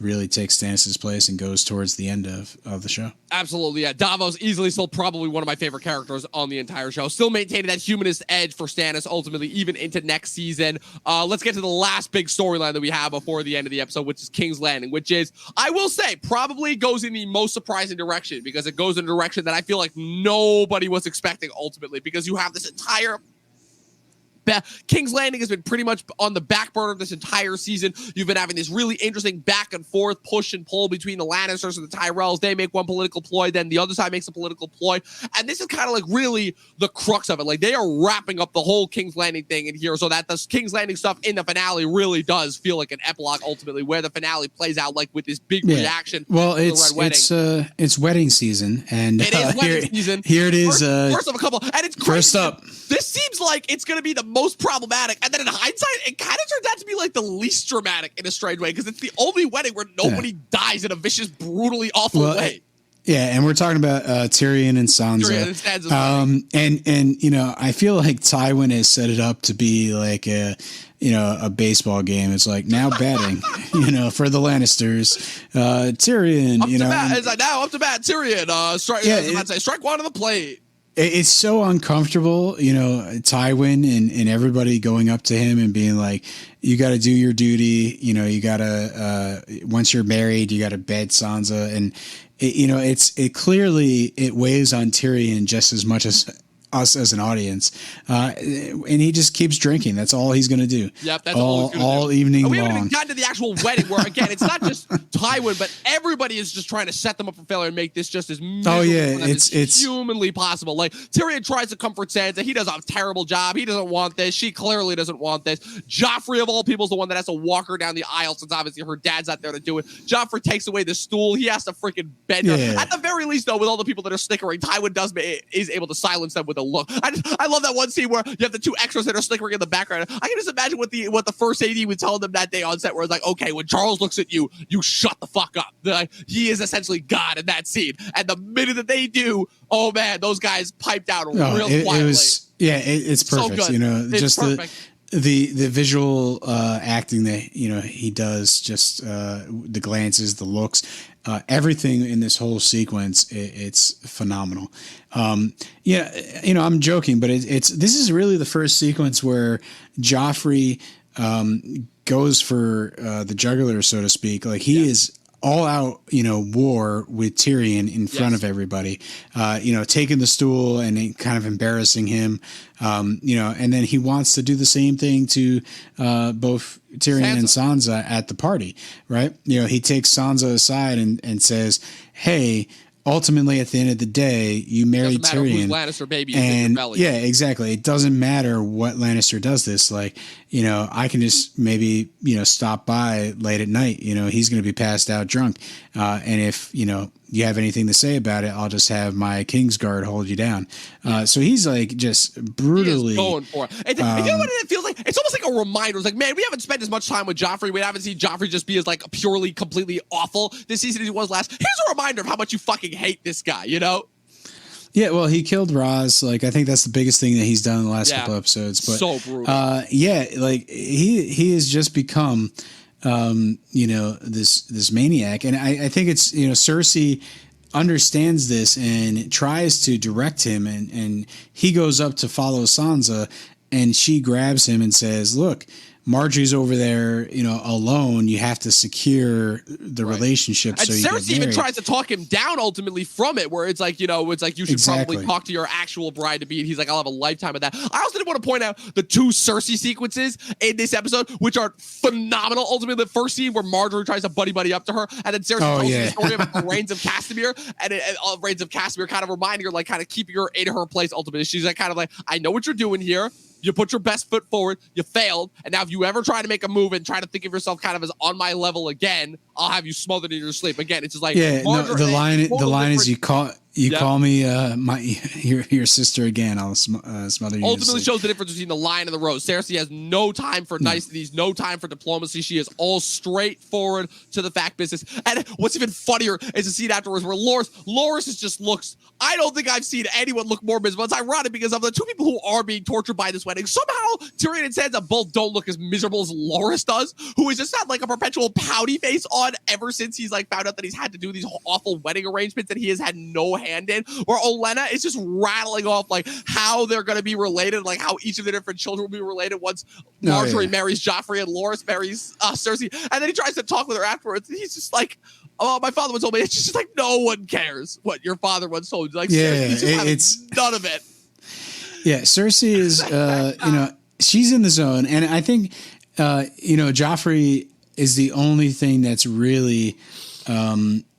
really takes Stannis' place and goes towards the end of the show.
Absolutely, yeah. Davos easily still probably one of my favorite characters on the entire show. Still maintaining that humanist edge for Stannis, ultimately, even into next season. Let's get to the last big storyline that we have before the end of the episode, which is King's Landing, which is, I will say, probably goes in the most surprising direction, because it goes in a direction that I feel like nobody was expecting, ultimately, because you have this entire... King's Landing has been pretty much on the back burner this entire season. You've been having this really interesting back and forth push and pull between the Lannisters and the Tyrells. They make one political ploy, then the other side makes a political ploy. And this is kind of like really the crux of it. Like, they are wrapping up the whole King's Landing thing in here, so that the King's Landing stuff in the finale really does feel like an epilogue, ultimately, where the finale plays out, like with this big reaction.
Well, it's wedding season, and
it is wedding season.
Here it is.
First of a couple, and it's crazy.
First up.
This seems like it's going to be the most problematic, and then in hindsight, it kind of turns out to be like the least dramatic in a strange way, because it's the only wedding where nobody dies in a vicious, brutally awful way.
Yeah, and we're talking about Tyrion and Sansa. And I feel like Tywin has set it up to be like a baseball game. It's like, now batting, for the Lannisters, Tyrion,
up to bat, Tyrion, strike one on the plate.
It's so uncomfortable, Tywin and everybody going up to him and being like, you got to do your duty. You got to, once you're married, you got to bed Sansa. And, it clearly, it weighs on Tyrion just as much as us as an audience. And he just keeps drinking. That's all he's going to do.
Yep, that's all
evening long.
We haven't even gotten to the actual wedding where, again, it's not just Tywin, but everybody is just trying to set them up for failure and make this just as miserable as humanly possible. Like, Tyrion tries to comfort Sansa. He does a terrible job. He doesn't want this. She clearly doesn't want this. Joffrey, of all people, is the one that has to walk her down the aisle, since obviously her dad's not there to do it. Joffrey takes away the stool. He has to freaking bend her. At the very least, though, with all the people that are snickering, Tywin is able to silence them with a look. I love that one scene where you have the 2 extras that are snickering in the background. I can just imagine what the first AD would tell them that day on set, where it's like, okay, when Charles looks at you, you shut the fuck up. He is essentially God in that scene. And the minute that they do, oh man, those guys piped out real quietly.
It's perfect.
So good.
Just perfect. The visual acting that he does, just the glances, the looks, everything in this whole sequence, it's phenomenal. I'm joking, but this is really the first sequence where Joffrey goes for the jugular, so to speak. Like, he is all out, war with Tyrion in front of everybody, taking the stool and kind of embarrassing him, and then he wants to do the same thing to both Tyrion and Sansa at the party, right? He takes Sansa aside and says, hey, ultimately, at the end of the day, you married Tyrion.
Whose Lannister baby is
and
in your belly.
Yeah, exactly. It doesn't matter what Lannister does this. Like, I can just maybe, stop by late at night. He's going to be passed out drunk. And if, you have anything to say about it, I'll just have my Kingsguard hold you down. So he's like just brutally
going for it. And you know what it feels like? It's almost like a reminder. It's like, man, we haven't spent as much time with Joffrey. We haven't seen Joffrey just be as like purely, completely awful this season as he was last. Here's a reminder of how much you fucking hate this guy,
Yeah, well, he killed Roz. Like, I think that's the biggest thing that he's done in the last couple episodes. But
so brutal.
Like he has just become, this maniac, and I think it's Cersei understands this and tries to direct him, and he goes up to follow Sansa, and she grabs him and says, "Look, Marjorie's over there, alone. You have to secure the relationship."
And
so
Cersei even tries to talk him down ultimately from it, where it's like, you should probably talk to your actual bride to be. And he's like, I'll have a lifetime of that. I also did want to point out the 2 Cersei sequences in this episode, which are phenomenal. Ultimately, the first scene where Marjorie tries to buddy up to her, and then Cersei tells the story about the Reigns of Castamere, and Reigns of Castamere kind of reminding her, like, kind of keeping her in her place. Ultimately, she's like, kind of like, I know what you're doing here. You put your best foot forward, you failed, and now if you ever try to make a move and try to think of yourself kind of as on my level again, I'll have you smothered in your sleep. Again, it's just like,
the line is you call me your sister again, I'll smother you.
Ultimately shows the difference between the lion and the rose. Cersei has no time for niceties, no time for diplomacy. She is all straightforward to the fact business. And what's even funnier is the scene afterwards where Loras just looks, I don't think I've seen anyone look more miserable. It's ironic because of the 2 people who are being tortured by this wedding, somehow Tyrion and Sansa both don't look as miserable as Loras does, who has just had like a perpetual pouty face on ever since he's like found out that he's had to do these awful wedding arrangements that he has had no hand in, where Olenna is just rattling off like how they're going to be related, like how each of the different children will be related once Marjorie marries Joffrey and Loras marries Cersei. And then he tries to talk with her afterwards, and he's just like, oh, my father once told me, it's just like, no one cares what your father once told you. Like, it's none of it.
Yeah, Cersei is, she's in the zone, and I think, Joffrey is the only thing that's really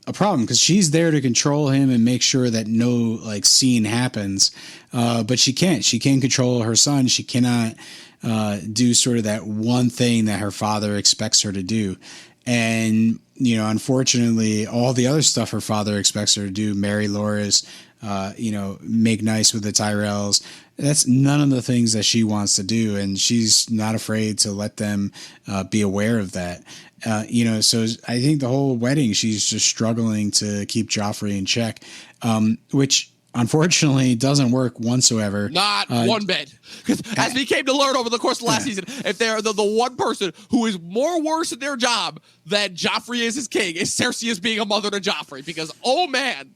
a problem, because she's there to control him and make sure that no like scene happens, but she can't. She can't control her son. She cannot do sort of that one thing that her father expects her to do, and unfortunately, all the other stuff her father expects her to do, marry Loras, make nice with the Tyrells, that's none of the things that she wants to do, and she's not afraid to let them be aware of that. So I think the whole wedding, she's just struggling to keep Joffrey in check, which unfortunately doesn't work whatsoever.
Not one bit. Because as we came to learn over the course of the last season, if they're the one person who is more worse at their job than Joffrey is as king, is Cersei is being a mother to Joffrey. Because, oh man.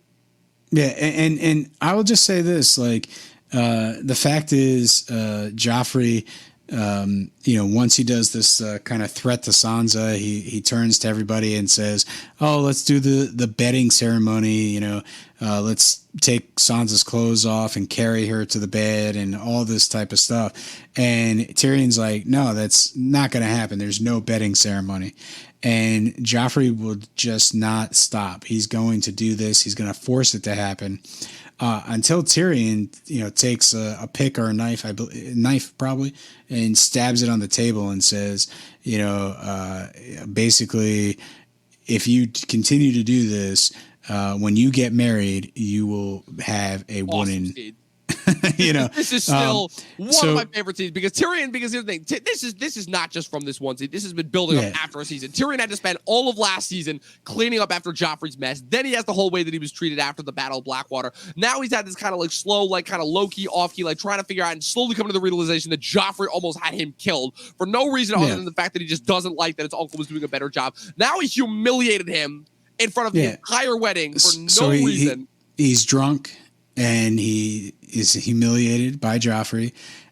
Yeah, and I will just say this, like, the fact is, Joffrey, once he does this kind of threat to Sansa, he turns to everybody and says, "Oh, let's do the bedding ceremony. Let's take Sansa's clothes off and carry her to the bed and all this type of stuff." And Tyrion's like, "No, that's not going to happen. There's no bedding ceremony." And Joffrey will just not stop. He's going to do this. He's going to force it to happen. Until Tyrion, takes a pick or a knife probably, and stabs it on the table and says, basically, if you continue to do this, when you get married, you will have a woman.
This is still one of my favorite scenes because Tyrion. Because here's the thing: this is not just from this one scene. This has been building up after a season. Tyrion had to spend all of last season cleaning up after Joffrey's mess. Then he has the whole way that he was treated after the Battle of Blackwater. Now he's had this kind of like slow, like kind of low key, off key, like trying to figure out and slowly coming to the realization that Joffrey almost had him killed for no reason other than the fact that he just doesn't like that his uncle was doing a better job. Now he humiliated him in front of the entire wedding for no reason.
He's drunk. And he is humiliated by Joffrey,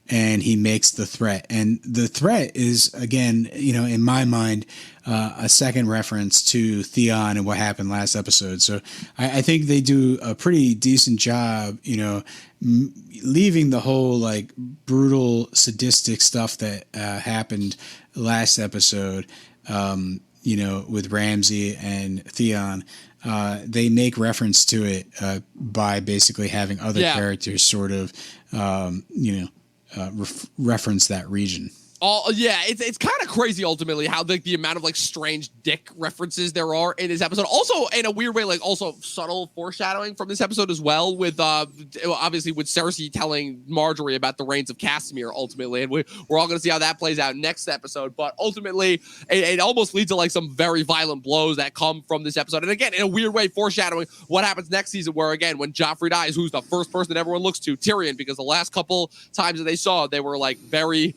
and he makes the threat. And the threat is, again, in my mind, a second reference to Theon and what happened last episode. So I think they do a pretty decent job, leaving the whole like brutal, sadistic stuff that happened last episode, with Ramsay and Theon. They make reference to it by basically having other characters sort of, reference that region.
Yeah, it's kind of crazy ultimately how the amount of like strange dick references there are in this episode. Also, in a weird way, like also subtle foreshadowing from this episode as well, with obviously with Cersei telling Marjorie about the reigns of Castamere ultimately, and we're all going to see how that plays out next episode. But ultimately, it almost leads to like some very violent blows that come from this episode, and again, in a weird way, foreshadowing what happens next season, where again, when Joffrey dies, who's the first person that everyone looks to? Tyrion, because the last couple times that they saw, they were like very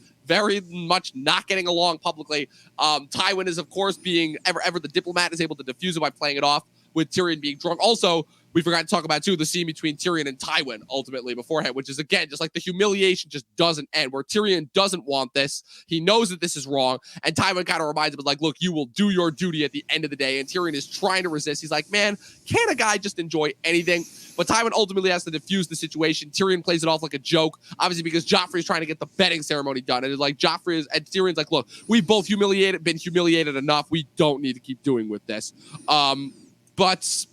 much not getting along publicly. Tywin is, of course, being ever the diplomat, is able to diffuse it by playing it off with Tyrion being drunk. Also, we forgot to talk about, too, the scene between Tyrion and Tywin ultimately beforehand, which is, again, just like the humiliation just doesn't end, where Tyrion doesn't want this. He knows that this is wrong, and Tywin kind of reminds him, like, look, you will do your duty at the end of the day, and Tyrion is trying to resist. He's like, man, can't a guy just enjoy anything? But Tywin ultimately has to diffuse the situation. Tyrion plays it off like a joke, obviously because Joffrey is trying to get the bedding ceremony done. And it's like and Tyrion's like, look, we've both been humiliated enough. We don't need to keep doing with this. But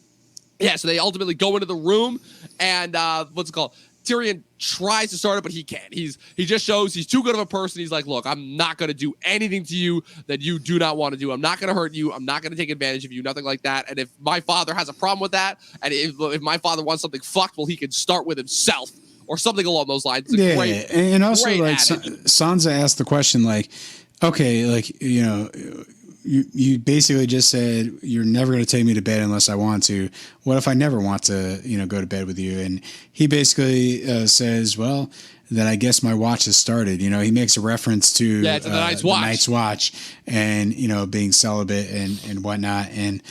yeah, so they ultimately go into the room, and what's it called? Tyrion tries to start it, but he can't. He just shows he's too good of a person. He's like, look, I'm not going to do anything to you that you do not want to do. I'm not going to hurt you. I'm not going to take advantage of you, nothing like that. And if my father has a problem with that, and if my father wants something fucked, well, he can start with himself or something along those lines.
Yeah, and also like Sansa asked the question, like, okay, like, you know, you basically just said you're never going to take me to bed unless I want to. What if I never want to, you know, go to bed with you? And he basically says, well, then I guess my watch has started. You know, he makes a reference to
the Night's
Watch and, you know, being celibate and whatnot. And,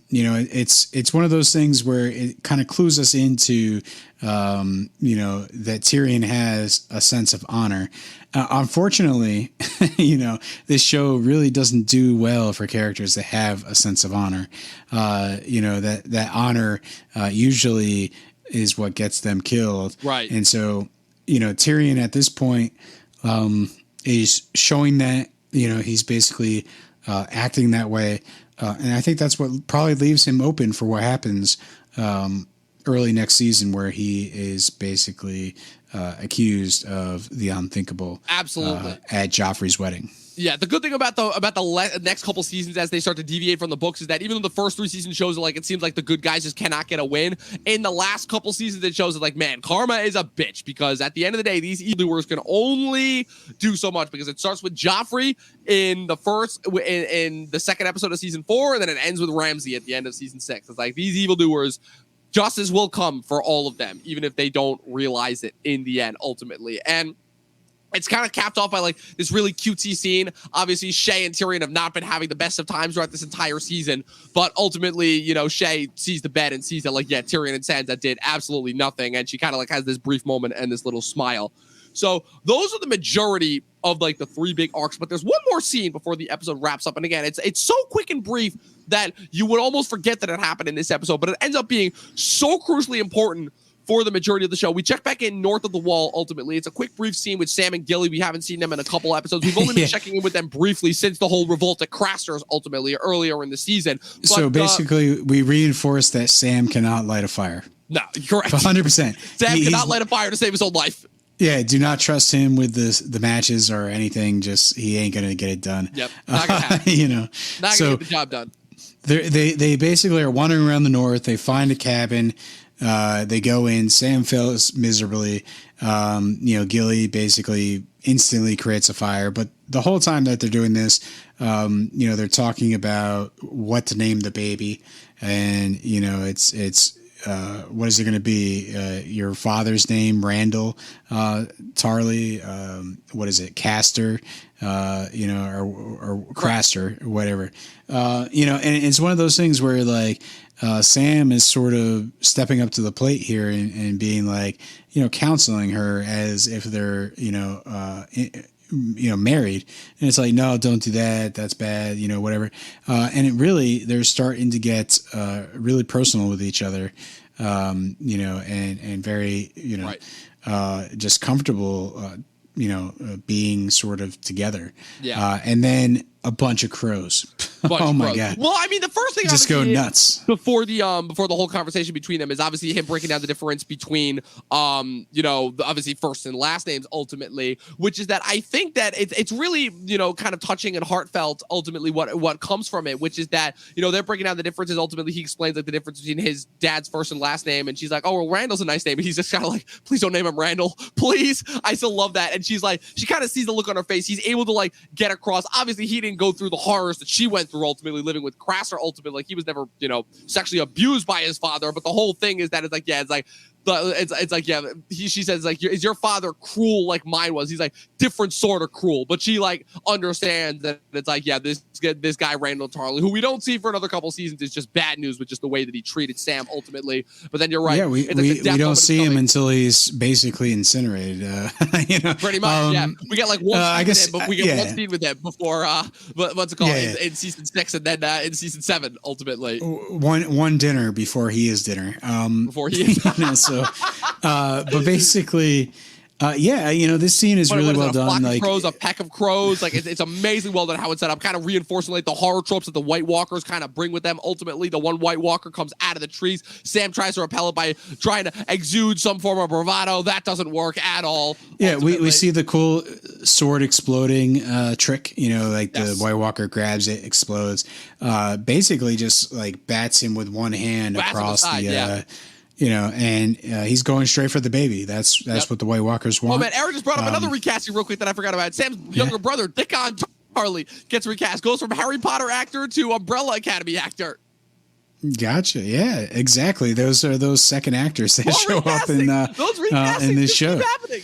you know, it's one of those things where it kind of clues us into, you know, that Tyrion has a sense of honor. Unfortunately, you know, this show really doesn't do well for characters that have a sense of honor. You know, that honor usually is what gets them killed.
Right.
And so, you know, Tyrion at this point is showing that, you know, he's basically acting that way. And I think that's what probably leaves him open for what happens early next season, where he is basically accused of the unthinkable.
Absolutely.
At Joffrey's wedding.
Yeah, the good thing about the next couple seasons as they start to deviate from the books is that even though the first 3 seasons shows like it seems like the good guys just cannot get a win, in the last couple seasons it shows that like, man, karma is a bitch, because at the end of the day these evildoers can only do so much, because it starts with Joffrey in the second episode of season 4, and then it ends with Ramsay at the end of season 6. It's like these evildoers, justice will come for all of them, even if they don't realize it in the end ultimately. And it's kind of capped off by like this really cutesy scene. Obviously, Shay and Tyrion have not been having the best of times throughout this entire season, but ultimately, you know, Shay sees the bed and sees that like, yeah, Tyrion and Sansa did absolutely nothing, and she kind of like has this brief moment and this little smile. So those are the majority of like the 3 big arcs, but there's one more scene before the episode wraps up, and again, it's so quick and brief that you would almost forget that it happened in this episode, but it ends up being so crucially important for the majority of the show. We check back in north of the wall, ultimately. It's a quick, brief scene with Sam and Gilly. We haven't seen them in a couple episodes. We've only been checking in with them briefly since the whole revolt at Craster's, ultimately, earlier in the season. But,
so basically, we reinforce that Sam cannot light a fire.
No, correct.
100%.
Sam cannot light a fire to save his own life.
Yeah, do not trust him with the matches or anything. Just, he ain't going to get it done.
Yep, not going to happen.
You know.
Not going to get the job done.
They basically are wandering around the north. They find a cabin. They go in. Sam fails miserably. You know, Gilly basically instantly creates a fire. But the whole time that they're doing this, you know, they're talking about what to name the baby, and you know, it's what is it going to be? Your father's name, Randall, Tarley. What is it, Castor? You know, or Craster, or whatever. You know, and it's one of those things where like. Sam is sort of stepping up to the plate here and being like, you know, counseling her as if they're, you know, married. And it's like, no, don't do that. That's bad, you know, whatever. And it really, they're starting to get really personal with each other, you know, and very, you know, right. Just comfortable, you know, being sort of together.
Yeah.
And then a bunch of crows.
Bunch
Oh
of
my
crows.
God.
Well, I mean, the first thing
Just go
obviously
nuts.
before the whole conversation between them is obviously him breaking down the difference between obviously first and last names ultimately, which is that I think that it's really kind of touching and heartfelt ultimately what comes from it, which is that they're breaking down the differences. Ultimately, he explains like the difference between his dad's first and last name, and she's like, oh well, Randall's a nice name, and he's just kind of like, please don't name him Randall, please. I still love that. And she's like, she kind of sees the look on her face. He's able to like get across. Obviously, he didn't go through the horrors that she went through ultimately living with Crasser. Ultimately, like he was never sexually abused by his father, but the whole thing is that it's like, yeah, it's like she says like, is your father cruel like mine was? He's like, different sort of cruel, but she like understands that it's like, yeah, this guy Randall Tarley, who we don't see for another couple seasons, is just bad news with just the way that he treated Sam ultimately. But then you're right,
yeah, we don't see him until he's basically incinerated.
Pretty much, yeah. We get like one scene
with
him, but we get one scene with him before what's it called in season 6 and then in season 7 ultimately.
One dinner before he is dinner.
Before he is.
So, but basically, this scene is really well done. Like
crows, a peck of crows, like it's amazingly well done how it's set up, kind of reinforcing like the horror tropes that the White Walkers kind of bring with them. Ultimately, the one White Walker comes out of the trees. Sam tries to repel it by trying to exude some form of bravado. That doesn't work at all.
Yeah, we see the cool sword exploding trick. The White Walker grabs it, explodes. Basically, just like bats him with one hand across the. And he's going straight for the baby. That's what the White Walkers want.
Oh man, Eric just brought up another recasting real quick that I forgot about. Sam's younger brother, Dickon Tarley, gets recast. Goes from Harry Potter actor to Umbrella Academy actor.
Gotcha. Yeah, exactly. Those are those second actors that show up in this show.
Keep happening.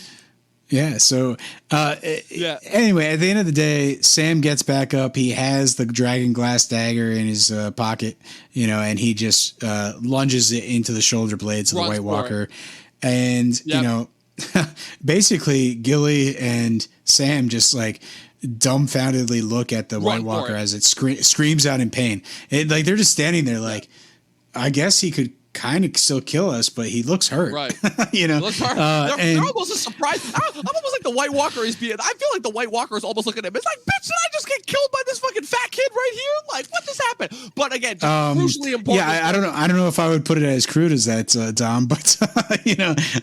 Yeah. So, anyway, at the end of the day, Sam gets back up. He has the dragon glass dagger in his pocket, and he just lunges it into the shoulder blades of the White Walker. And, basically Gilly and Sam just like dumbfoundedly look at the White Walker as it screams out in pain. Like they're just standing there like, I guess he could kind of still kill us, but he looks hurt.
Right.
He looks
hurt. They're almost a surprise. I'm almost like the White Walker is being. I feel like the White Walker is almost looking at him. It's like, bitch, did I just get killed by this fucking fat kid right here? Like, what just happened? But again, crucially important.
Yeah, I don't know. I don't know if I would put it as crude as that, Dom. But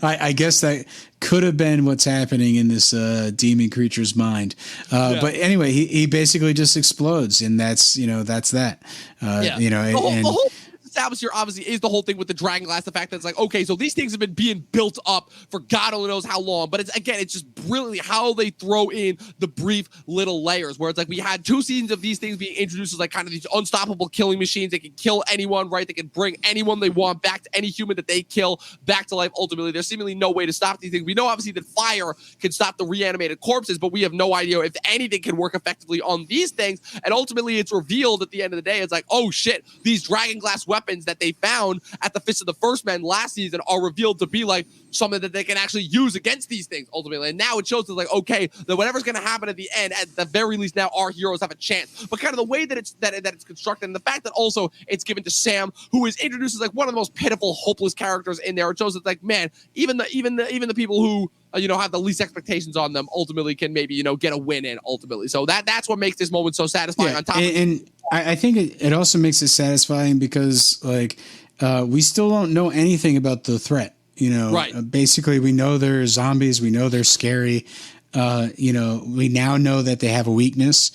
I guess that could have been what's happening in this demon creature's mind. But anyway, he basically just explodes, and that's that.
The whole established here obviously is the whole thing with the dragon glass, the fact that it's like, okay, so these things have been being built up for God only knows how long, but it's just brilliantly how they throw in the brief little layers where it's like we had 2 seasons of these things being introduced as like kind of these unstoppable killing machines. They can kill anyone, right? They can bring anyone they want back to any human that they kill back to life. Ultimately, there's seemingly no way to stop these things. We know obviously that fire can stop the reanimated corpses, but we have no idea if anything can work effectively on these things. And ultimately it's revealed at the end of the day, it's like, oh shit, these dragon glass weapons that they found at the Fist of the First Men last season are revealed to be like something that they can actually use against these things ultimately. And now it shows us like, okay, that whatever's going to happen at the end, at the very least now our heroes have a chance. But kind of the way that it's constructed, and the fact that also it's given to Sam, who is introduced as like one of the most pitiful, hopeless characters in there. It shows it's like, man, even the people who have the least expectations on them ultimately can maybe get a win in ultimately. So that's what makes this moment so satisfying. On top
and I think it also makes it satisfying because like we still don't know anything about the threat.
Right.
Basically, we know they're zombies. We know they're scary. We now know that they have a weakness.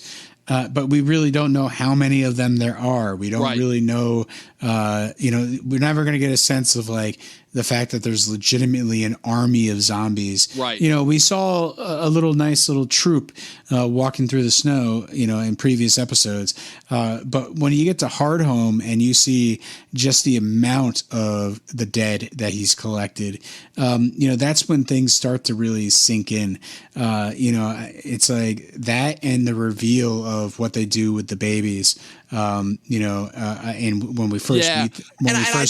But we really don't know how many of them there are. We don't really know, we're never going to get a sense of like the fact that there's legitimately an army of zombies.
Right.
We saw a nice little troop walking through the snow, in previous episodes. But when you get to Hardhome and you see just the amount of the dead that he's collected, that's when things start to really sink in. It's like that and the reveal of what they do with the babies. And when we first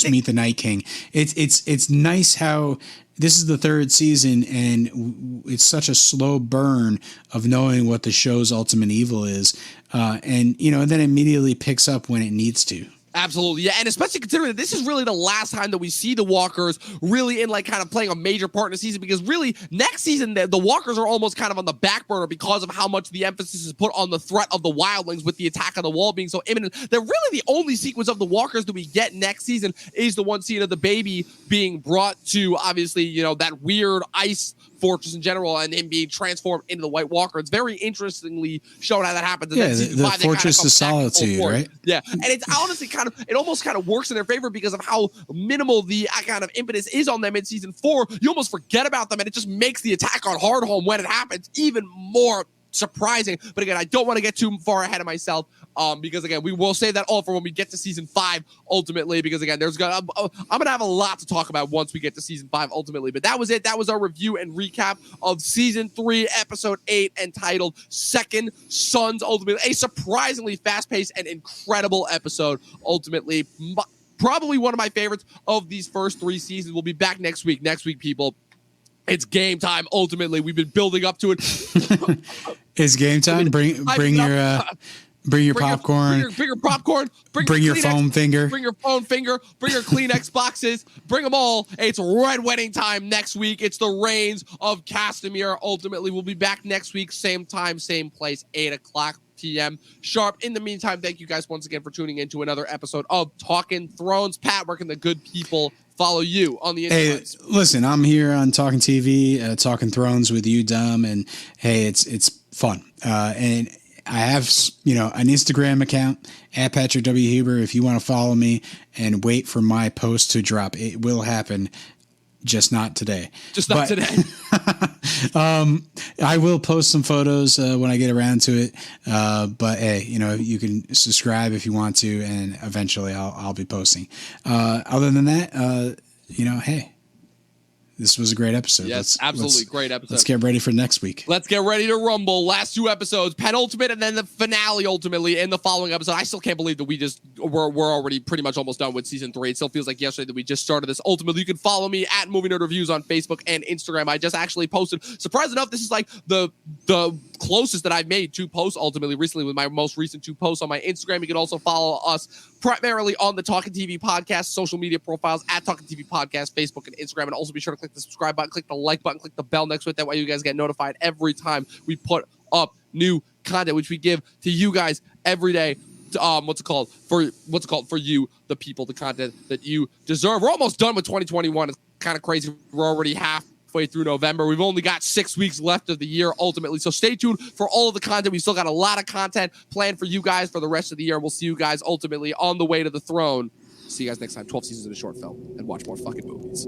meet the Night King, it's nice how this is the 3rd season and it's such a slow burn of knowing what the show's ultimate evil is. And then immediately picks up when it needs to.
Absolutely, yeah, and especially considering that this is really the last time that we see the Walkers really in like kind of playing a major part in the season, because really next season the Walkers are almost kind of on the back burner because of how much the emphasis is put on the threat of the Wildlings with the attack on the wall being so imminent. That really the only sequence of the Walkers that we get next season is the one scene of the baby being brought to, obviously, you know, that weird ice fortress in general, and him being transformed into the White Walker. It's very interestingly shown how that happens.
Yeah, the Fortress of Solitude, right?
Yeah, and it's honestly it almost kind of works in their favor because of how minimal the kind of impetus is on them in season 4. You almost forget about them, and it just makes the attack on Hardhome when it happens even more surprising. But again, I don't want to get too far ahead of myself, because again, we will save that all for when we get to season 5 ultimately, because again, I'm gonna have a lot to talk about once we get to season 5 ultimately. But that was it. That was our review and recap of season 3 episode 8, entitled Second Sons. Ultimately a surprisingly fast-paced and incredible episode. Ultimately probably one of my favorites of these first 3 seasons. We'll be back next week, people. It's game time. Ultimately, we've been building up to it.
It's game time. Bring your popcorn.
Bring your popcorn.
Bring your foam finger.
Bring your phone finger. Bring your Kleenex boxes. Bring them all. It's red wedding time next week. It's the reigns of Castamere. Ultimately, we'll be back next week, same time, same place, 8:00 p.m. sharp. In the meantime, thank you guys once again for tuning in to another episode of Talkin' Thrones. Pat, where can the good people follow you on the internet?
Hey, listen, I'm here on Talkin' TV, Talkin' Thrones with you, Dom, and hey, it's fun. And I have, you know, an Instagram account at Patrick W. Huber. If you want to follow me and wait for my post to drop, it will happen. Just not today.
Today.
I will post some photos when I get around to it. But hey, you know, you can subscribe if you want to, and eventually I'll be posting. Other than that, you know, hey, this was a great episode.
Yes, absolutely great episode.
Let's get ready for next week.
Let's get ready to rumble. Last 2 episodes, penultimate, and then the finale ultimately in the following episode. I still can't believe that we're already pretty much almost done with season 3. It still feels like yesterday that we just started this. Ultimately, you can follow me at Movie Nerd Reviews on Facebook and Instagram. I just actually posted, surprised enough, this is like the closest that I've made 2 posts ultimately recently, with my most recent 2 posts on my Instagram. You can also follow us primarily on the Talkin' TV podcast social media profiles at Talkin' TV podcast, Facebook and Instagram, and also be sure to click the subscribe button, click the like button, click the bell next to it. That way you guys get notified every time we put up new content, which we give to you guys every day. For you, the people, the content that you deserve. We're almost done with 2021. It's kind of crazy. We're already halfway through November. We've only got 6 weeks left of the year ultimately, so stay tuned for all of the content. We still got a lot of content planned for you guys for the rest of the year. We'll see you guys ultimately on the way to the throne. See you guys next time. 12 seasons in a short film, and watch more fucking movies.